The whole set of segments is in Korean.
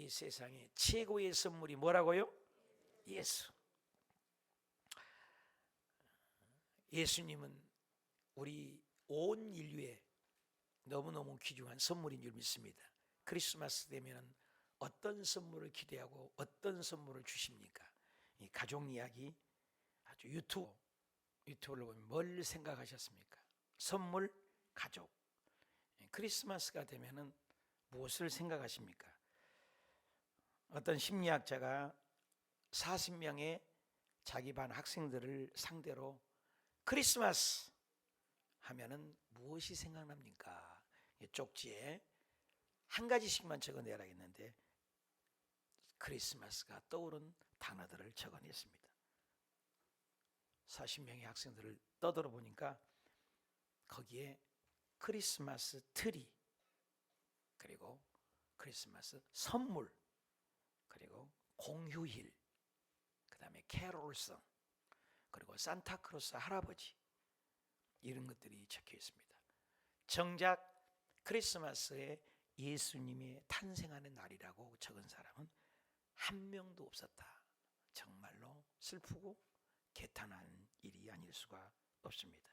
이 세상에 최고의 선물이 뭐라고요? 예수. 예수님은 우리 온 인류에 너무너무 귀중한 선물인 줄 믿습니다. 크리스마스 되면 어떤 선물을 기대하고 어떤 선물을 주십니까? 이 가족 이야기 아주 유튜브를 보면 뭘 생각하셨습니까? 선물, 가족. 크리스마스가 되면은 무엇을 생각하십니까? 어떤 심리학자가 40명의 자기 반 학생들을 상대로 크리스마스 하면은 무엇이 생각납니까? 쪽지에 한 가지씩만 적어내라 했는데 크리스마스가 떠오른 단어들을 적어냈습니다. 40명의 학생들을 떠들어 보니까 거기에 크리스마스 트리, 그리고 크리스마스 선물, 그리고 공휴일, 그 다음에 캐롤송, 그리고 산타크로스 할아버지, 이런 것들이 적혀 있습니다. 정작 크리스마스에 예수님이 탄생하는 날이라고 적은 사람은 한 명도 없었다. 정말로 슬프고 개탄한 일이 아닐 수가 없습니다.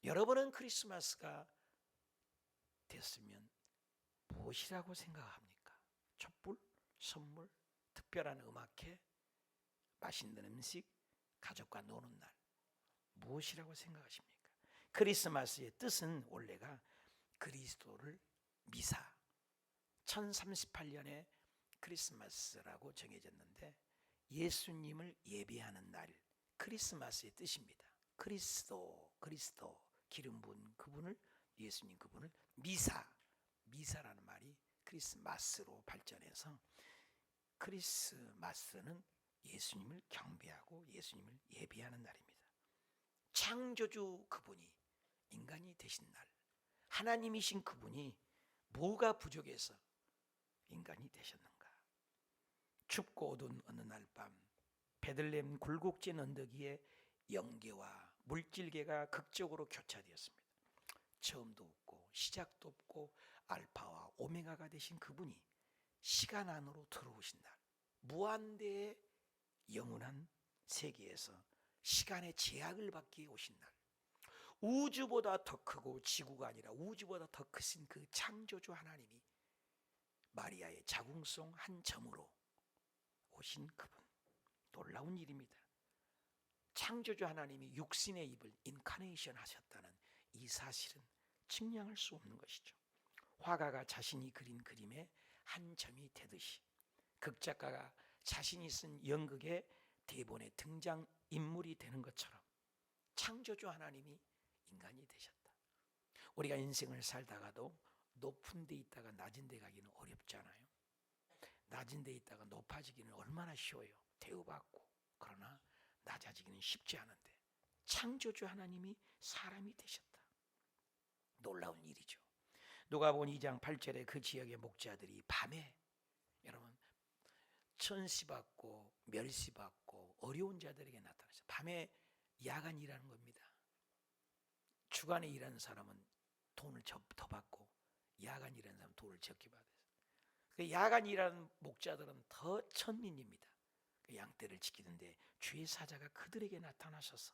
여러분은 크리스마스가 됐으면 무엇이라고 생각합니까? 촛불, 선물, 특별한 음악회, 맛있는 음식, 가족과 노는 날, 무엇이라고 생각하십니까? 크리스마스의 뜻은 원래가 그리스도를 미사, 1038년에 크리스마스라고 정해졌는데 예수님을 예배하는 날, 크리스마스의 뜻입니다. 그리스도, 기름 부은 그분을, 예수님 그분을 미사라는 말이 크리스마스로 발전해서 크리스마스는 예수님을 경배하고 예수님을 예배하는 날입니다. 창조주 그분이 인간이 되신 날, 하나님이신 그분이 뭐가 부족해서 인간이 되셨는가? 춥고 어두운 어느 날 밤, 베들레헴 굴곡진 언덕 위에 영계와 물질계가 극적으로 교차되었습니다. 처음도 없고 시작도 없고 알파와 오메가가 되신 그분이 시간 안으로 들어오신 날, 무한대의 영원한 세계에서 시간의 제약을 받기 오신 날, 우주보다 더 크고 지구가 아니라 우주보다 더 크신 그 창조주 하나님이 마리아의 자궁성 한 점으로 오신 그분, 놀라운 일입니다. 창조주 하나님이 육신의 입을 인카네이션 하셨다는 이 사실은 측량할 수 없는 것이죠. 화가가 자신이 그린 그림에 한 점이 되듯이 극작가가 자신이 쓴 연극의 대본의 등장 인물이 되는 것처럼 창조주 하나님이 인간이 되셨다. 우리가 인생을 살다가도 높은 데 있다가 낮은 데 가기는 어렵잖아요. 낮은 데 있다가 높아지기는 얼마나 쉬워요. 대우받고. 그러나 낮아지기는 쉽지 않은데 창조주 하나님이 사람이 되셨다. 놀라운 일이죠. 누가복음 2장 8절에 그 지역의 목자들이 밤에, 여러분, 천시받고 멸시받고 어려운 자들에게 나타나서 밤에 야간 일하는 겁니다. 주간에 일하는 사람은 돈을 더 받고 야간 일하는 사람은 돈을 적게 받아요. 그 야간 일하는 목자들은 더 천민입니다. 그 양떼를 지키는데 주의 사자가 그들에게 나타나셔서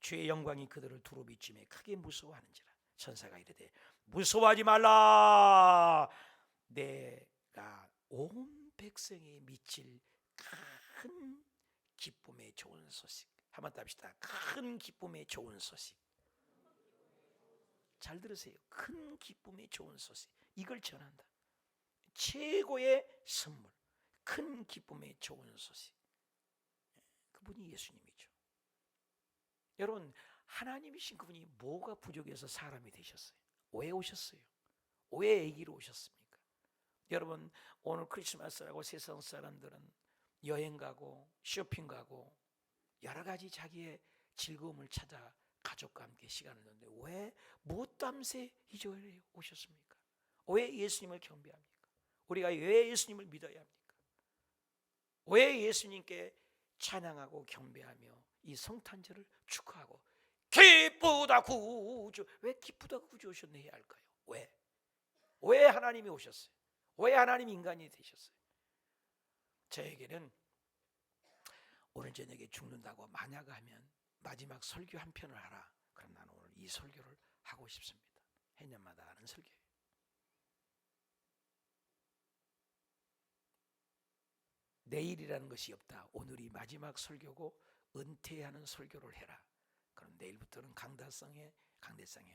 주의 영광이 그들을 두루 비추며 크게 무서워하는지라. 천사가 이르되 무서워하지 말라. 내가 온 백성에 미칠 큰 기쁨의 좋은 소식. 한번 답시다. 큰 기쁨의 좋은 소식. 잘 들으세요. 큰 기쁨의 좋은 소식. 이걸 전한다. 최고의 선물, 큰 기쁨의 좋은 소식. 그분이 예수님이죠. 여러분, 하나님이신 그분이 뭐가 부족해서 사람이 되셨어요? 왜 오셨어요? 왜 아기로 오셨습니까? 여러분, 오늘 크리스마스라고 세상 사람들은 여행 가고 쇼핑 가고 여러 가지 자기의 즐거움을 찾아 가족과 함께 시간을 넣는데 왜 못담새 이 절에 오셨습니까? 왜 예수님을 경배합니까? 우리가 왜 예수님을 믿어야 합니까? 왜 예수님께 찬양하고 경배하며 이 성탄절을 축하하고 기쁘다 구주, 왜 기쁘다 구주 오셨네 해야 할까요? 왜 하나님이 오셨어요? 왜 하나님이 인간이 되셨어요? 저에게는 오늘 저녁에 죽는다고 만약 하면 마지막 설교 한 편을 하라. 그럼 나는 오늘 이 설교를 하고 싶습니다. 해년마다 하는 설교예요. 내일이라는 것이 없다. 오늘이 마지막 설교고 은퇴하는 설교를 해라. 그럼 내일부터는 강대상에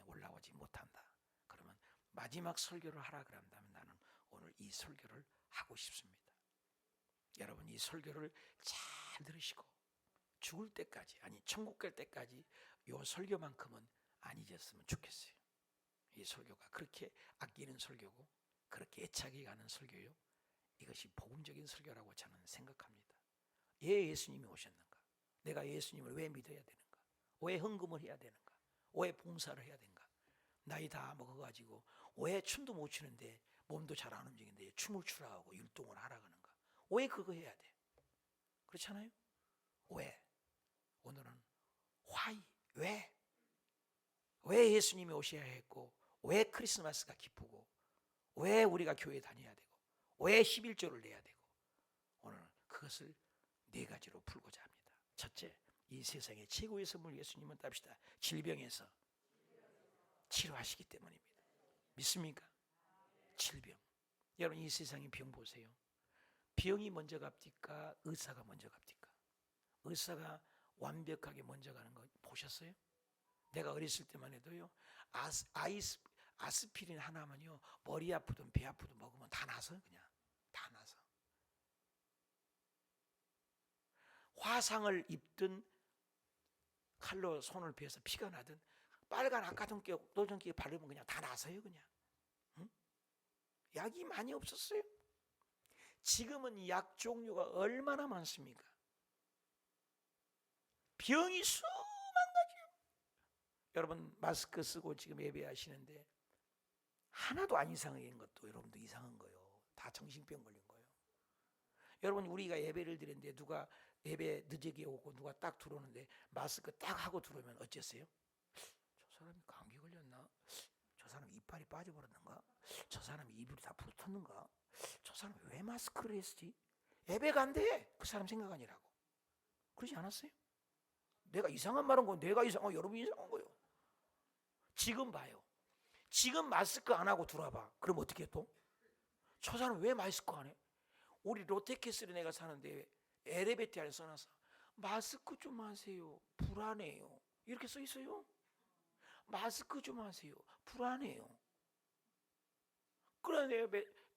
올라오지 못한다. 그러면 마지막 설교를 하라 그런다면 나는 오늘 이 설교를 하고 싶습니다. 여러분 이 설교를 잘 들으시고 죽을 때까지, 아니 천국 갈 때까지 이 설교만큼은 안 잊었으면 좋겠어요. 이 설교가 그렇게 아끼는 설교고 그렇게 애착이 가는 설교요. 이것이 복음적인 설교라고 저는 생각합니다. 왜 예수님이 오셨는가? 내가 예수님을 왜 믿어야 되는가? 왜 헌금을 해야 되는가? 왜 봉사를 해야 되는가? 나이 다 먹어가지고 왜 춤도 못 추는데 몸도 잘 안 움직이는데 춤을 추라 하고 율동을 하라 그러는가? 왜 그거 해야 돼? 그렇잖아요? 왜? 오늘은 why? 왜? 왜 예수님이 오셔야 했고 왜 크리스마스가 기쁘고 왜 우리가 교회 다녀야 되고 왜 11조를 내야 되고 오늘 그것을 네 가지로 풀고자 합니다. 첫째, 이 세상의 최고의 선물 예수님은 답시다. 질병에서 치료하시기 때문입니다. 믿습니까? 질병. 여러분 이 세상의 병 보세요. 병이 먼저 갑니까? 의사가 먼저 갑니까? 의사가 완벽하게 먼저 가는 거 보셨어요? 내가 어렸을 때만 해도요. 아스피린 하나만요. 머리 아프든 배 아프든 먹으면 다 나서 그냥 다 나서. 화상을 입든 칼로 손을 베어서 피가 나든 빨간 아까동기 노전기에 바르면 그냥 다 나서요 그냥. 응? 약이 많이 없었어요. 지금은 약 종류가 얼마나 많습니까? 병이 수만 가지요. 여러분 마스크 쓰고 지금 예배하시는데 하나도 안 이상한 것도 여러분도 이상한 거예요. 다 정신병 걸린 거예요. 여러분 우리가 예배를 드리는데 누가 예배 늦게 오고 누가 딱 들어오는데 마스크 딱 하고 들어오면 어쨌어요? 저 사람이 감기 걸렸나? 저 사람 이빨이 빠져버렸는가? 저 사람이 입이 다 붙었는가? 저 사람이 왜 마스크를 했지? 예배가 안 돼. 그 사람 생각 아니라고. 그러지 않았어요? 내가 이상한 말한 건 내가 이상하고 여러분이 이상한 거예요. 지금 봐요. 지금 마스크 안 하고 들어와봐. 그럼 어떻게 또? 저 사람 왜 마스크 안 해? 우리 롯데캐슬에 내가 사는데 엘리베이터 안에 써놨어. 마스크 좀 하세요. 불안해요. 이렇게 써 있어요. 마스크 좀 하세요. 불안해요. 그런데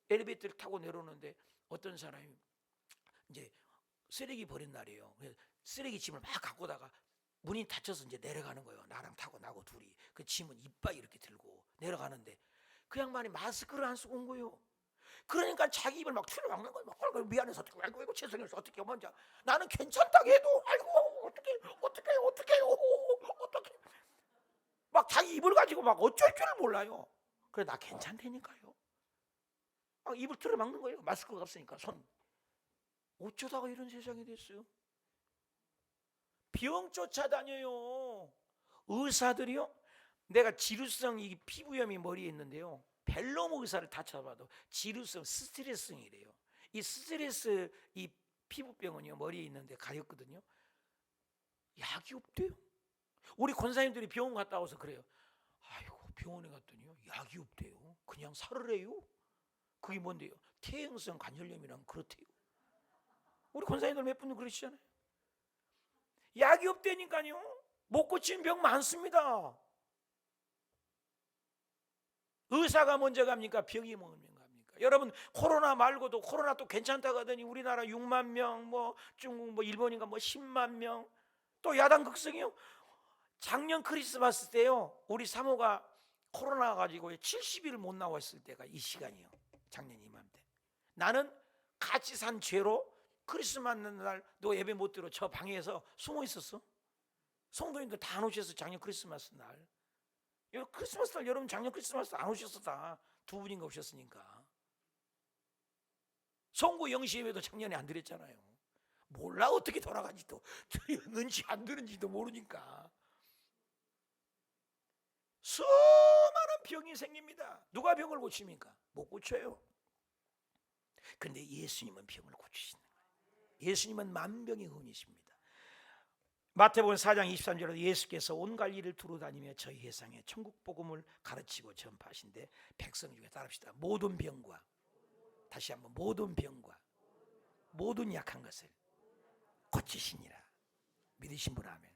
엘리베이터를 타고 내려오는데 어떤 사람이 이제 쓰레기 버린 날이에요. 그래서 쓰레기 짐을 막 갖고 다가 문이 닫혀서 이제 내려가는 거예요. 나랑 타고 나고 둘이. 그 짐은 이빨 이렇게 들고 내려가는데 그 양반이 마스크를 안 쓰고 온 거예요. 그러니까 자기 입을 막 틀어 막는 거예요. 막 미안해서 어떻게 알고 죄송해서 어떻게 먼저 나는 괜찮다고 해도 아이고 어떻게 막 자기 입을 가지고 막 어쩔 줄을 몰라요. 그래 나 괜찮다니까요. 막 입을 틀어 막는 거예요. 마스크가 없으니까 손. 어쩌다가 이런 세상이 됐어요? 병 쫓아다녀요. 의사들이요. 내가 지루성 이 피부염이 머리에 있는데요. 벨로모 의사를 다 찾아봐도 지루성 스트레스성이래요. 이 스트레스 이 피부병은요 머리에 있는데 가렵거든요. 약이 없대요. 우리 권사님들이 병원 갔다 와서 그래요. 아이고 병원에 갔더니요 약이 없대요. 그냥 살으래요. 그게 뭔데요? 퇴행성 관절염이랑 그렇대요. 우리 권사님들 몇 분은 그러시잖아요. 약이 없다니까요. 못 고친 병 많습니다. 의사가 먼저 갑니까? 병이 먼저 갑니까? 여러분 코로나 말고도 코로나 또 괜찮다고 하더니 우리나라 6만 명, 뭐 중국, 뭐 일본인가 뭐 10만 명, 또 야당 극성이요. 작년 크리스마스 때요. 우리 사모가 코로나 가지고 70일 못 나왔을 때가 이 시간이요. 작년 이맘때. 나는 같이 산 죄로 크리스마스 날 너 예배 못 들어 저 방에서 숨어 있었어. 성도님들 다 안 오셔서 작년 크리스마스 날. 크리스마스 날 여러분 작년 크리스마스 안 오셨어 다. 두 분인가 오셨으니까. 송구 영시 예배도 작년에 안 드렸잖아요. 몰라 어떻게 돌아가는지도 드렸는지 안 드렸는지도 모르니까. 수많은 병이 생깁니다. 누가 병을 고칩니까? 못 고쳐요. 그런데 예수님은 병을 고치시는 거예요. 예수님은 만병의 의원이십니다. 마태복음 4장 23절에 예수께서 온 갈릴리를 두루다니며 저희 회상에 천국 복음을 가르치고 전파하신데 백성 중에 따릅시다. 모든 병과, 다시 한번 모든 병과 모든 약한 것을 고치시니라. 믿으신 분 아멘.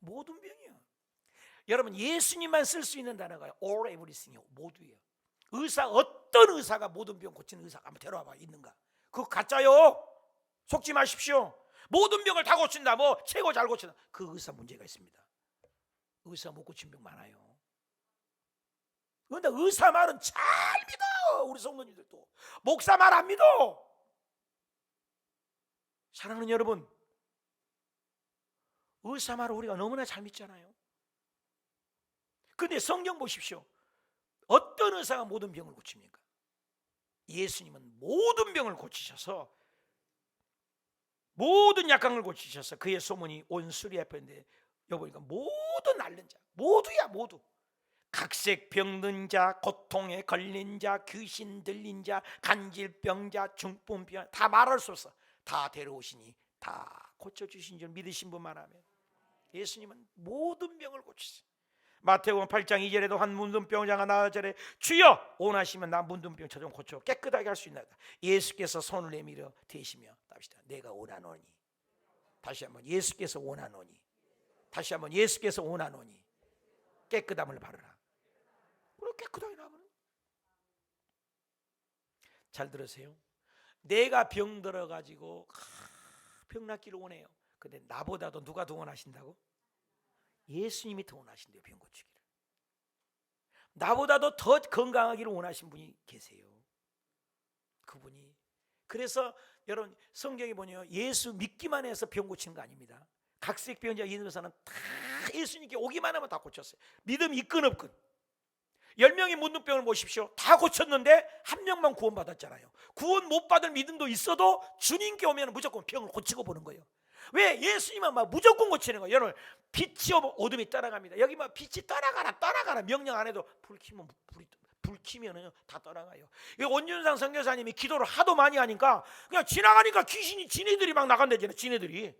모든 병이요. 여러분 예수님만 쓸 수 있는 단어가 all everything이요. 모두예요. 의사, 어떤 의사가 모든 병 고치는 의사가 한번 데려와 봐. 있는가? 그거 가짜요. 속지 마십시오. 모든 병을 다 고친다, 뭐 최고 잘 고친다, 그 의사 문제가 있습니다. 의사 못 고친 병 많아요. 그런데 의사 말은 잘 믿어. 우리 성도님들도 목사 말 안 믿어. 사랑하는 여러분, 의사 말을 우리가 너무나 잘 믿잖아요. 그런데 성경 보십시오. 어떤 의사가 모든 병을 고칩니까? 예수님은 모든 병을 고치셔서, 모든 약한 걸 고치셔서 그의 소문이 온 수리에 퍼졌는데, 여기 보니까 모든 앓는 자, 모두야 모두. 각색 병든 자, 고통에 걸린 자, 귀신 들린 자, 간질병자, 중풍병, 다 말할 수 없어. 다 데려오시니 다 고쳐주신 줄 믿으신 분만 하면, 예수님은 모든 병을 고치세요. 마태복음 8장 2절에도 한 문둥병자가 나와저래 주여 원하시면 나 문둥병 좀 고쳐 깨끗하게 할 수 있나이다. 예수께서 손을 내밀어 대시며 답시다. 내가 원하노니. 다시 한번 예수께서 원하노니. 다시 한번 예수께서 원하노니 깨끗함을 바르라. 그럼 깨끗하게 나면. 잘 들으세요. 내가 병 들어가지고 병 낫기를 원해요. 근데 나보다도 누가 더 원하신다고? 예수님이 더 원하신대요. 병 고치기를. 나보다도 더 건강하기를 원하신 분이 계세요. 그분이. 그래서 여러분 성경에 보면 예수 믿기만 해서 병 고치는 거 아닙니다. 각색병자 이노사는 다 예수님께 오기만 하면 다 고쳤어요. 믿음 있건 없건. 10명이 문둥병을 모십시오. 다 고쳤는데 한 명만 구원받았잖아요. 구원 못 받을 믿음도 있어도 주님께 오면 무조건 병을 고치고 보는 거예요. 왜? 예수님은 막 무조건 고치는 거예요. 여러분 빛이 어둠이 떠나갑니다. 여기 막 빛이 떠나가라 명령 안 해도 불 키면은 다 떠나가요. 원준상 선교사님이 기도를 하도 많이 하니까 그냥 지나가니까 귀신이 지네들이 막 나간다잖아요. 지네들이.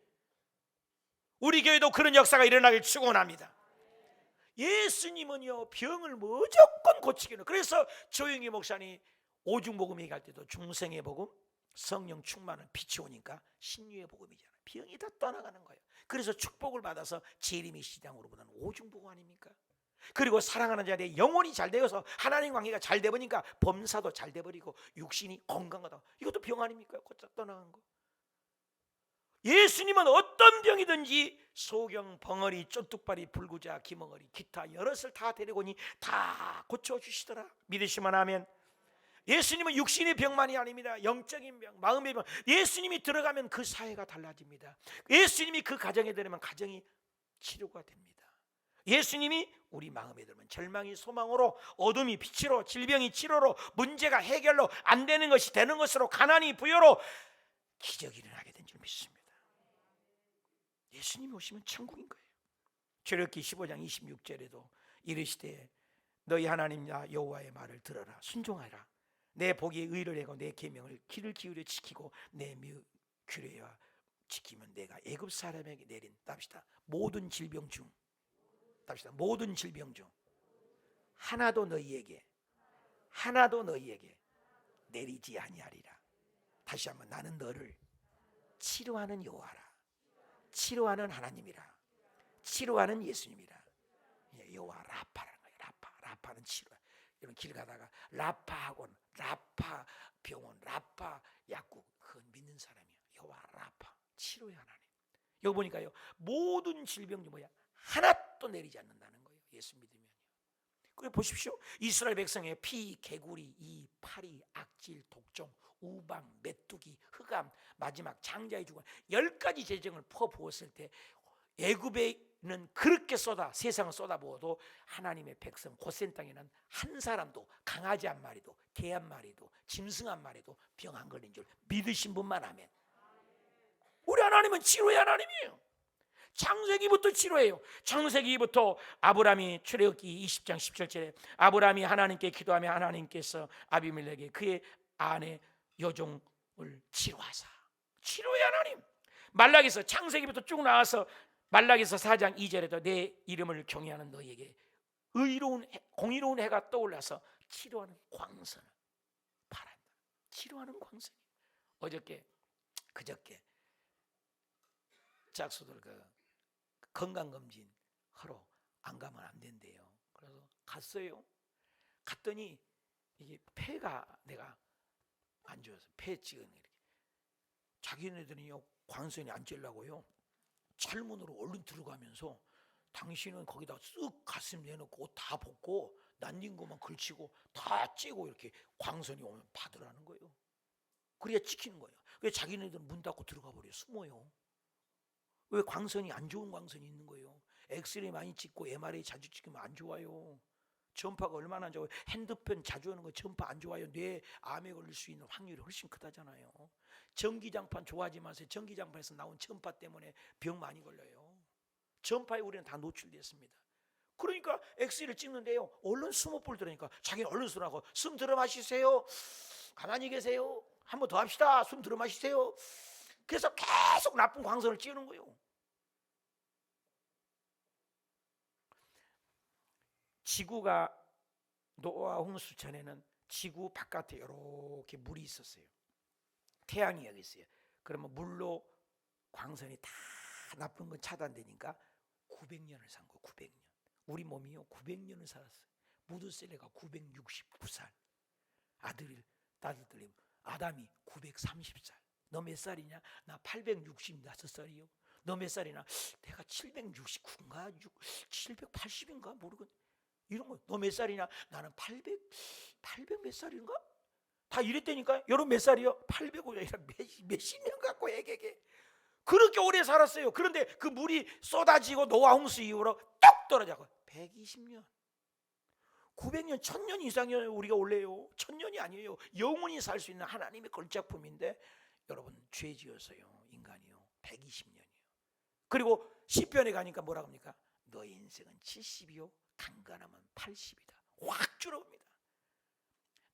우리 교회도 그런 역사가 일어나길 축원합니다. 예수님은요 병을 무조건 고치기는. 그래서 조영희 목사님 오중복음 얘기할 때도 중생의 복음, 성령 충만은 빛이 오니까 신유의 복음이잖아요. 병이 다 떠나가는 거예요. 그래서 축복을 받아서 재림의 시장으로보다는 오중복음 아닙니까? 그리고 사랑하는 자들의 영혼이 잘 되어서 하나님 관계가 잘 되버니까 범사도 잘 돼버리고 육신이 건강하다. 이것도 병 아닙니까? 곧다 떠나간 거. 예수님은 어떤 병이든지 소경, 벙어리, 쫀뚝발이, 불구자, 기멍어리, 기타 여럿을 다 데리고 오니 다 고쳐주시더라. 믿으시면 하면. 예수님은 육신의 병만이 아닙니다. 영적인 병, 마음의 병. 예수님이 들어가면 그 사회가 달라집니다. 예수님이 그 가정에 들으면 가정이 치료가 됩니다. 예수님이 우리 마음에 들면 절망이 소망으로, 어둠이 빛으로, 질병이 치료로, 문제가 해결로, 안 되는 것이 되는 것으로, 가난이 부여로 기적이 일어나게 된 줄 믿습니다. 예수님이 오시면 천국인 거예요. 출애굽기 15장 26절에도 이르시되 너희 하나님 여호와의 말을 들어라, 순종하라. 내 복에 의를 내고 내 계명을 귀를 기울여 지키고 내 규례와 지키면 내가 애굽 사람에게 내린 답시다. 모든 질병 중 답시다. 모든 질병 중 하나도 너희에게 내리지 아니하리라. 다시 한번 나는 너를 치료하는 여호와라. 치료하는 하나님이라. 치료하는 예수님이라. 여호와 라파라는 거예요. 라파는 치료. 이런 길 가다가 라파 학원, 라파 병원, 라파 약국, 그건 믿는 사람이에요. 여호와 라파, 치료의 하나님. 여기 보니까요 모든 질병 중 뭐야? 하나도 내리지 않는다는 거예요. 예수 믿으면요. 그래 보십시오. 이스라엘 백성의 피, 개구리, 이, 파리, 악질, 독종, 우방, 메뚜기, 흑암, 마지막 장자의 죽음 10가지 재정을 퍼부었을 때 애굽에는 그렇게 세상을 쏟아부어도 하나님의 백성 고센 땅에는 한 사람도, 강아지 한 마리도, 개 한 마리도, 짐승 한 마리도 병 안 걸린 줄 믿으신 분만 하면. 우리 하나님은 치료의 하나님이에요. 창세기부터 치료해요. 창세기부터 아브라함이 출애굽기 20장 17절에 아브라함이 하나님께 기도하며 하나님께서 아비멜렉에게 그의 아내 여종을 치료하사 치료의 하나님. 말라기서 창세기부터 쭉 나와서 말라기서 4장 2절에도 내 이름을 경외하는 너희에게 공의로운 해가 떠올라서 치료하는 광선을 바란다. 치료하는 광선이. 그저께 짝수들 건강검진 하러 안 가면 안 된대요. 그래서 갔어요. 갔더니 이게 폐가 내가 안 좋아서 폐 찍은 이렇게 자기네들은요 광선이 안 찔라고요 철문으로 얼른 들어가면서 당신은 거기다 쓱 가슴 내놓고 옷 다 벗고 난린 것만 걸치고 다 찌고 이렇게 광선이 오면 받으라는 거예요. 그래야 찍히는 거예요. 왜 자기네들은 문 닫고 들어가 버려 숨어요. 왜 광선이 안 좋은 광선이 있는 거예요. 엑스레이 많이 찍고 MRI 자주 찍으면 안 좋아요. 전파가 얼마나 안 좋아요. 핸드폰 자주 하는 거 전파 안 좋아요. 뇌 암에 걸릴 수 있는 확률이 훨씬 크다잖아요. 전기장판 좋아하지 마세요. 전기장판에서 나온 전파 때문에 병 많이 걸려요. 전파에 우리는 다 노출됐습니다. 그러니까 엑스레이를 찍는데요 얼른 숨어볼 들으니까 자기는 얼른 숨하고 숨 들어 마시세요. 가만히 계세요. 한 번 더 합시다. 숨 들어 마시세요. 그래서 계속 나쁜 광선을 찌우는 거예요. 지구가 노아 홍수 전에는 지구 바깥에 이렇게 물이 있었어요. 태양이 여기 있어요. 그러면 물로 광선이 다 나쁜 건 차단되니까 900년을 산 거예요. 900년. 우리 몸이요 900년을 살았어요. 무드셀레가 969살. 딸들이 아담이 930살. 너 몇 살이냐? 나 866살이요. 너 몇 살이냐? 내가 769인가 780인가 모르겠네. 이런 거. 너 몇 살이냐? 나는 800 몇 살인가? 다 이랬다니까요. 여러분 몇 살이요? 800이 아니라 몇십 년 갖고 애게게 그렇게 오래 살았어요. 그런데 그 물이 쏟아지고 노아 홍수 이후로 뚝 떨어져고 120년 900년 1000년 이상이에요. 우리가 원래요 1000년이 아니에요. 영원히 살 수 있는 하나님의 걸작품인데 여러분 죄 지어서요 인간이요 120년이요. 그리고 시편에 가니까 뭐라고 합니까? 너의 인생은 70이요 강간하면 80이다. 확 줄어옵니다.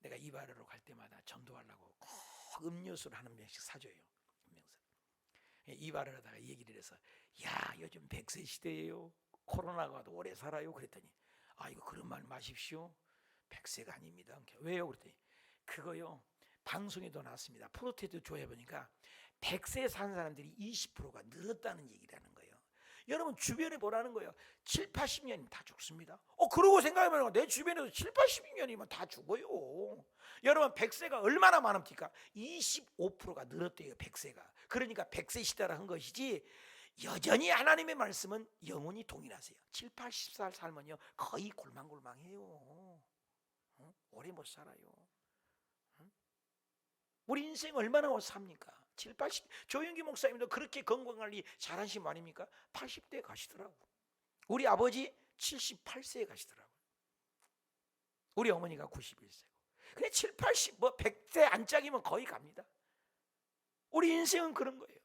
내가 이발하러 갈 때마다 전도하려고 꼭 음료수를 한 병씩 사줘요. 이발을 하다가 얘기를 해서 야 요즘 100세 시대예요. 코로나가 와도 오래 살아요. 그랬더니 이거 그런 말 마십시오. 100세가 아닙니다. 왜요? 그랬더니 그거요 방송에도 나왔습니다. 프로테도 조회해보니까 100세 산 사람들이 20%가 늘었다는 얘기라는 거예요. 여러분 주변에 보라는 거예요. 7, 80년이면 다 죽습니다. 그러고 생각해보면 내 주변에도 7, 80년이면 다 죽어요. 여러분 100세가 얼마나 많습니까? 25%가 늘었대요. 100세가. 그러니까 100세 시대라 한 것이지 여전히 하나님의 말씀은 영원히 동일하세요. 7, 80살 살면요 거의 골망골망해요. 오래 못 살아요. 우리 인생 얼마나 못 삽니까? 7, 80. 조영기 목사님도 그렇게 건강관리 잘하신 분 아닙니까? 80대 가시더라고. 우리 아버지 78세에 가시더라고. 우리 어머니가 91세고. 그냥 7, 80, 100세 안짝이면 거의 갑니다. 우리 인생은 그런 거예요.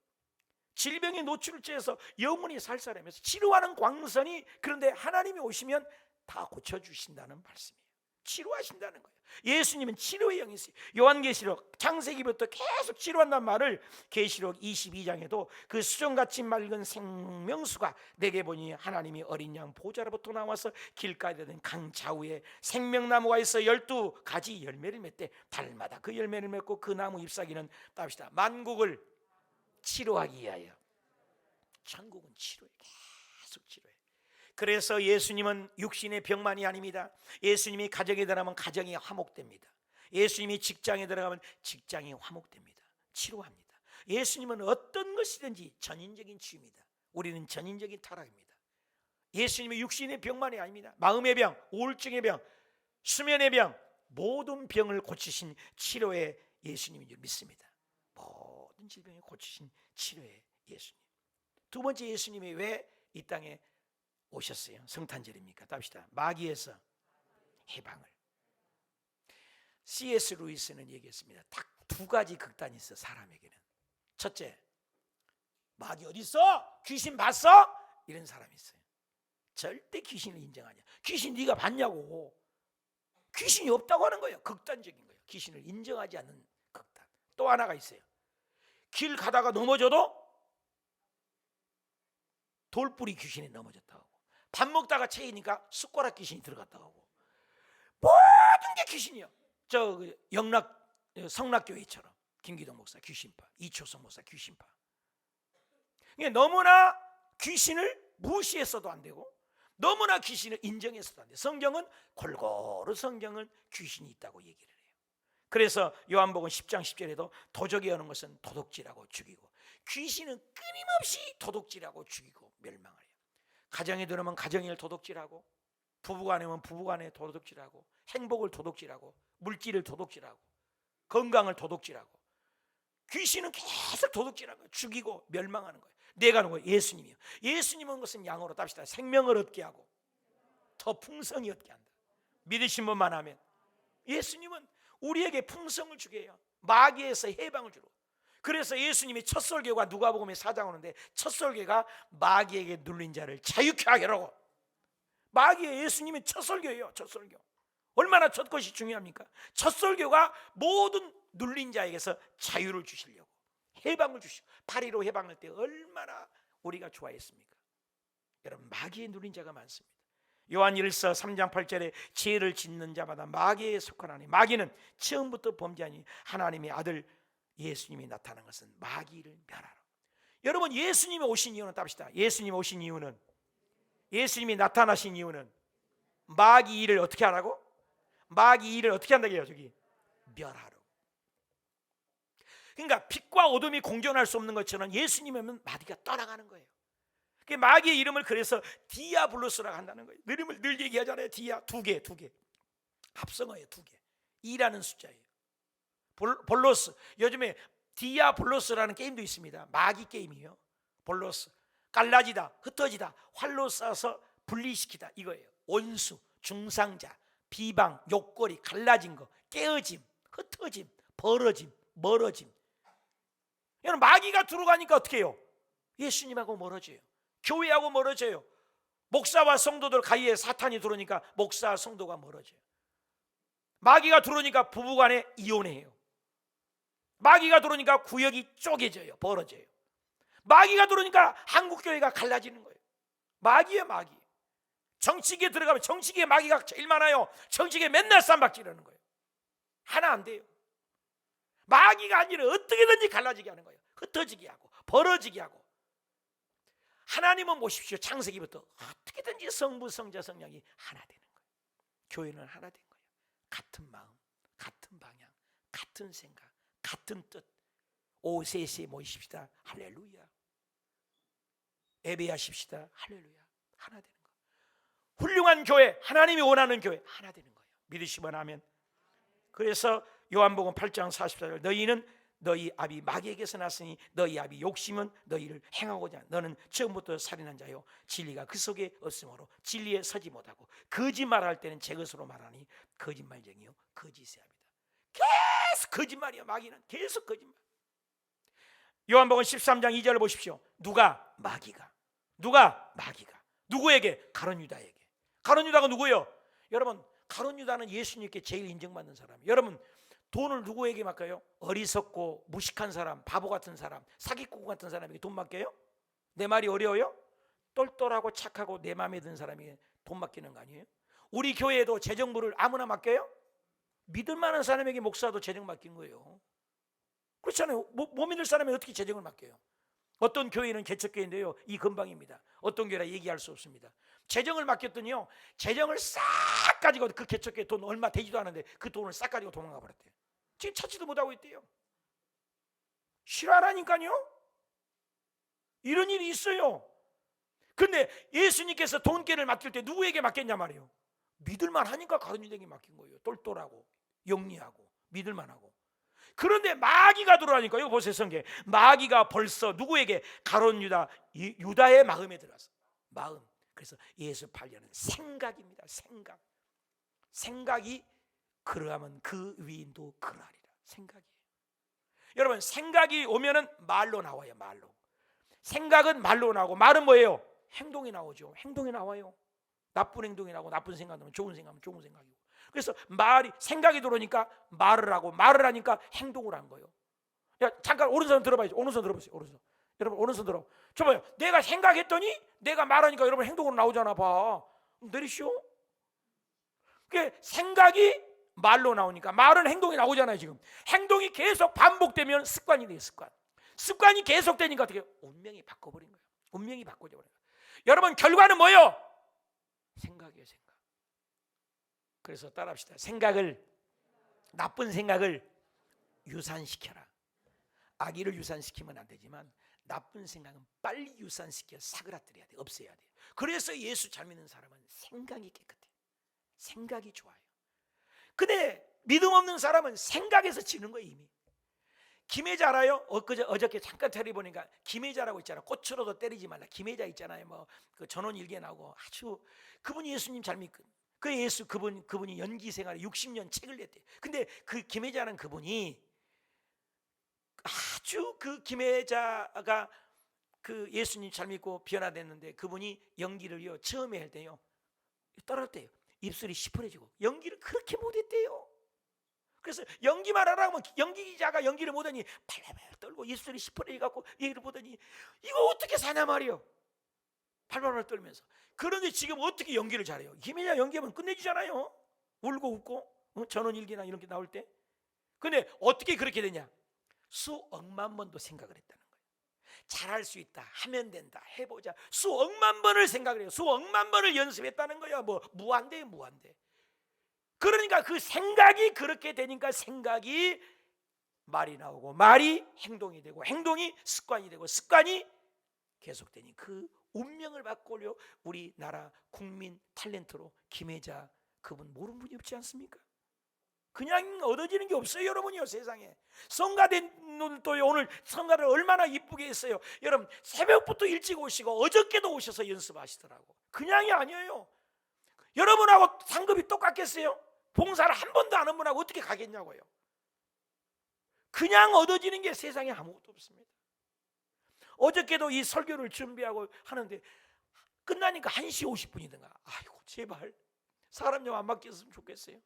질병에 노출돼서 영원히 살 사람에서 치료하는 광선이 그런데 하나님이 오시면 다 고쳐주신다는 말씀이에요. 치료하신다는 거예요. 예수님은 치료의 영이 있어요. 요한계시록 창세기부터 계속 치료한다는 말을 계시록 22장에도 그 수정같이 맑은 생명수가 내게 보니 하나님이 어린 양 보좌로부터 나와서 길가에 되는 강 좌우에 생명나무가 있어 12가지 열매를 맺되 달마다 그 열매를 맺고 그 나무 잎사귀는 답시다 만국을 치료하기 위하여. 천국은 치료해. 계속 치료해. 그래서 예수님은 육신의 병만이 아닙니다. 예수님이 가정에 들어가면 가정이 화목됩니다. 예수님이 직장에 들어가면 직장이 화목됩니다. 치료합니다. 예수님은 어떤 것이든지 전인적인 치유입니다. 우리는 전인적인 타락입니다. 예수님이 육신의 병만이 아닙니다. 마음의 병, 우울증의 병, 수면의 병, 모든 병을 고치신 치료의 예수님인 줄 믿습니다. 모든 질병을 고치신 치료의 예수님. 두 번째 예수님이 왜 이 땅에 오셨어요? 성탄절입니까? 답시다. 마귀에서 해방을. C.S. 루이스는 얘기했습니다. 딱 두 가지 극단이 있어 사람에게는. 첫째, 마귀 어디 있어? 귀신 봤어? 이런 사람이 있어요. 절대 귀신을 인정하냐. 귀신 네가 봤냐고. 귀신이 없다고 하는 거예요. 극단적인 거예요. 귀신을 인정하지 않는 극단. 또 하나가 있어요. 길 가다가 넘어져도 돌뿌리 귀신이 넘어졌다 하고, 밥 먹다가 체이니까 숟가락 귀신이 들어갔다 하고, 모든 게 귀신이야. 저 영락 성락교회처럼 김기동 목사 귀신파, 이초성 목사 귀신파. 너무나 귀신을 무시했어도 안 되고, 너무나 귀신을 인정했어도 안 돼. 성경은 골고루 성경은 귀신이 있다고 얘기를 해요. 그래서 요한복음 10장 10절에도 도적이 오는 것은 도둑질하고 죽이고, 귀신은 끊임없이 도둑질하고 죽이고 멸망을 해요. 가정에 들어오면 가정일 도둑질하고, 부부간에 오면 부부간에 도둑질하고, 행복을 도둑질하고, 물질을 도둑질하고, 건강을 도둑질하고, 귀신은 계속 도둑질하고 죽이고 멸망하는 거예요. 내가 하는 거예요. 예수님이요. 예수님은 것은 양으로 답시다. 생명을 얻게 하고 더 풍성히 얻게 한다. 믿으신 분만 하면. 예수님은 우리에게 풍성을 주게 해요. 마귀에서 해방을 주러. 그래서 예수님이 첫 설교가 누가복음에 4장 오는데, 첫 설교가 마귀에게 눌린 자를 자유케 하려고. 마귀의 예수님이 첫 설교예요. 첫 설교. 얼마나 첫 것이 중요합니까? 첫 설교가 모든 눌린 자에게서 자유를 주시려고, 해방을 주시고, 파리로 해방할 때 얼마나 우리가 좋아했습니까? 여러분, 마귀에 눌린 자가 많습니다. 요한 1서 3장 8절에 죄를 짓는 자마다 마귀에 속하나니, 마귀는 처음부터 범죄하니 하나님의 아들 예수님이 나타난 것은 마귀를 멸하라. 여러분, 예수님이 오신 이유는 답시다. 예수님이 오신 이유는, 예수님이 나타나신 이유는 마귀 일을 어떻게 하라고? 마귀 일을 어떻게 한다고요? 저기 멸하라고. 그러니까 빛과 어둠이 공존할 수 없는 것처럼 예수님이면 마귀가 떠나가는 거예요. 마귀의 이름을 그래서 디아블로스라고 한다는 거예요. 이름을 늘 얘기하잖아요. 디아 두 개 합성어예요. 2개 2라는 숫자예요. 볼로스. 요즘에 디아블로스라는 게임도 있습니다. 마귀 게임이에요. 볼로스. 갈라지다, 흩어지다, 활로 쏴서 분리시키다, 이거예요. 원수, 중상자, 비방, 욕거리, 갈라진 거, 깨어짐, 흩어짐, 벌어짐, 멀어짐. 여러분, 마귀가 들어가니까 어떻게 해요? 예수님하고 멀어져요. 교회하고 멀어져요. 목사와 성도들 가위에 사탄이 들어오니까 목사와 성도가 멀어져요. 마귀가 들어오니까 부부간에 이혼해요. 마귀가 들어오니까 구역이 쪼개져요. 벌어져요. 마귀가 들어오니까 한국교회가 갈라지는 거예요. 마귀예요, 마귀. 정치계에 들어가면 정치계에 마귀가 제일 많아요. 정치계에 맨날 쌈박질하는 거예요. 하나 안 돼요. 마귀가 아니라 어떻게든지 갈라지게 하는 거예요. 흩어지게 하고 벌어지게 하고. 하나님은 보십시오. 창세기부터 어떻게든지 성부, 성자, 성령이 하나 되는 거예요. 교회는 하나 된 거예요. 같은 마음, 같은 방향, 같은 생각, 같은 뜻. 오후 3시에 모이십시다. 할렐루야. 예배하십시다. 할렐루야. 하나 되는 거예요. 훌륭한 교회, 하나님이 원하는 교회, 하나 되는 거예요. 믿으시면 하면. 그래서 요한복음 8장 44절, 너희는 너희 아비 마귀에게서 났으니 너희 아비 욕심은 너희를 행하고자, 너는 처음부터 살인한 자요 진리가 그 속에 없으므로 진리에 서지 못하고 거짓말할 때는 제 것으로 말하니 거짓말쟁이요 거짓의 아비다. 계속 거짓말이야. 마귀는 계속 거짓말. 요한복음 13장 2절을 보십시오. 누가? 마귀가. 누구에게? 가룟 유다에게. 가룟 유다가 누구예요? 여러분, 가룟 유다는 예수님께 제일 인정받는 사람이에요. 여러분, 돈을 누구에게 맡겨요? 어리석고 무식한 사람, 바보 같은 사람, 사기꾼 같은 사람에게 돈 맡겨요? 내 말이 어려워요? 똘똘하고 착하고 내 마음에 드는 사람에게 돈 맡기는 거 아니에요? 우리 교회에도 재정부를 아무나 맡겨요? 믿을 만한 사람에게 목사도 재정 맡긴 거예요. 그렇잖아요. 못 믿을 사람이 어떻게 재정을 맡겨요? 어떤 교회는 개척교회인데요, 이 근방입니다. 어떤 교회라 얘기할 수 없습니다. 재정을 맡겼더니요, 재정을 싹 가지고, 그 개척교회 돈 얼마 되지도 않은데 그 돈을 싹 가지고 도망가 버렸대요. 지금 찾지도 못하고 있대요. 실화라니까요. 이런 일이 있어요. 근데 예수님께서 돈계를 맡길 때 누구에게 맡겼냐 말이에요? 믿을만 하니까 가룟 유다에게 맡긴 거예요. 똘똘하고 영리하고 믿을만하고. 그런데 마귀가 들어가니까, 이거 보세요. 성경 마귀가 벌써 누구에게? 가룟 유다, 유다의 마음에 들어왔어. 마음. 그래서 예수 팔려는 생각입니다. 생각이 그러하면 그 위인도 그러하리라. 생각이에요. 여러분, 생각이 오면은 말로 나와요. 말로. 생각은 말로 나오고, 말은 뭐예요? 행동이 나오죠. 행동이 나와요. 나쁜 행동이 나오고, 나쁜 생각 나오면 좋은 생각하면 좋은 생각이고. 그래서 생각이 들어오니까 말을 하고, 말을 하니까 행동을 한 거예요. 잠깐 오른손 들어봐야죠. 오른손 들어보세요. 오른손. 여러분 오른손 들어. 줘봐요. 내가 생각했더니 내가 말하니까 여러분 행동으로 나오잖아. 봐. 내리시오. 그게 생각이 말로 나오니까 말은 행동이 나오잖아요. 지금 행동이 계속 반복되면 습관이 돼요. 습관이 계속되니까 어떻게 해요? 운명이 바꿔버린 거예요. 운명이 바꿔져 버려요. 여러분 결과는 뭐예요? 생각이에요. 생각. 그래서 따라합시다. 나쁜 생각을 유산시켜라. 악의를 유산시키면 안 되지만 나쁜 생각은 빨리 유산시켜 사그라뜨려야 돼. 없애야 돼. 그래서 예수 잘 믿는 사람은 생각이 깨끗해. 생각이 좋아요. 근데 믿음 없는 사람은 생각에서 지는 거예요. 이미. 김혜자 알아요? 어저께 잠깐 텔레비 보니까 김혜자라고 있잖아요. 꽃으로도 때리지 말라. 김혜자 있잖아요. 뭐 그 전원 일기에 나오고 아주 그분이 예수님 잘 믿고 그분이 연기 생활에 60년 책을 냈대요. 근데 그 김혜자는 그분이 아주 그 김혜자가 그 예수님 잘 믿고 변화됐는데 그분이 연기를요 처음에 할 때요 떨을 때요 입술이 시퍼래지고 연기를 그렇게 못했대요. 그래서 연기만 하라면 연기자가 연기를 못하니 발발발 떨고 입술이 시퍼래져갖고 얘기를 보더니 이거 어떻게 사냐 말이요. 발발발 떨면서. 그런데 지금 어떻게 연기를 잘해요? 김혜자 연기하면 끝내주잖아요. 울고 웃고 전원일기나 이런 게 나올 때. 근데 어떻게 그렇게 되냐? 수억만 번도 생각을 했다는 거예요. 잘할 수 있다, 하면 된다, 해보자. 수억만 번을 생각을 해요. 수억만 번을 연습했다는 거야. 뭐 무한대예요, 무한대. 그러니까 그 생각이 그렇게 되니까 생각이 말이 나오고 말이 행동이 되고 행동이 습관이 되고 습관이 계속되니 그 운명을 바꾸려 우리나라 국민 탤런트로 김혜자 그분 모르는 분이 없지 않습니까? 그냥 얻어지는 게 없어요. 여러분이요 세상에. 성가대들도 오늘 성가를 얼마나 이쁘게 했어요. 여러분 새벽부터 일찍 오시고 어저께도 오셔서 연습하시더라고. 그냥이 아니에요. 여러분하고 상급이 똑같겠어요? 봉사를 한 번도 안 한 분하고 어떻게 가겠냐고요. 그냥 얻어지는 게 세상에 아무것도 없습니다. 어저께도 이 설교를 준비하고 하는데 끝나니까 1시 50분이든가 아이고 제발 사람 좀 안 바뀌었으면 좋겠어요.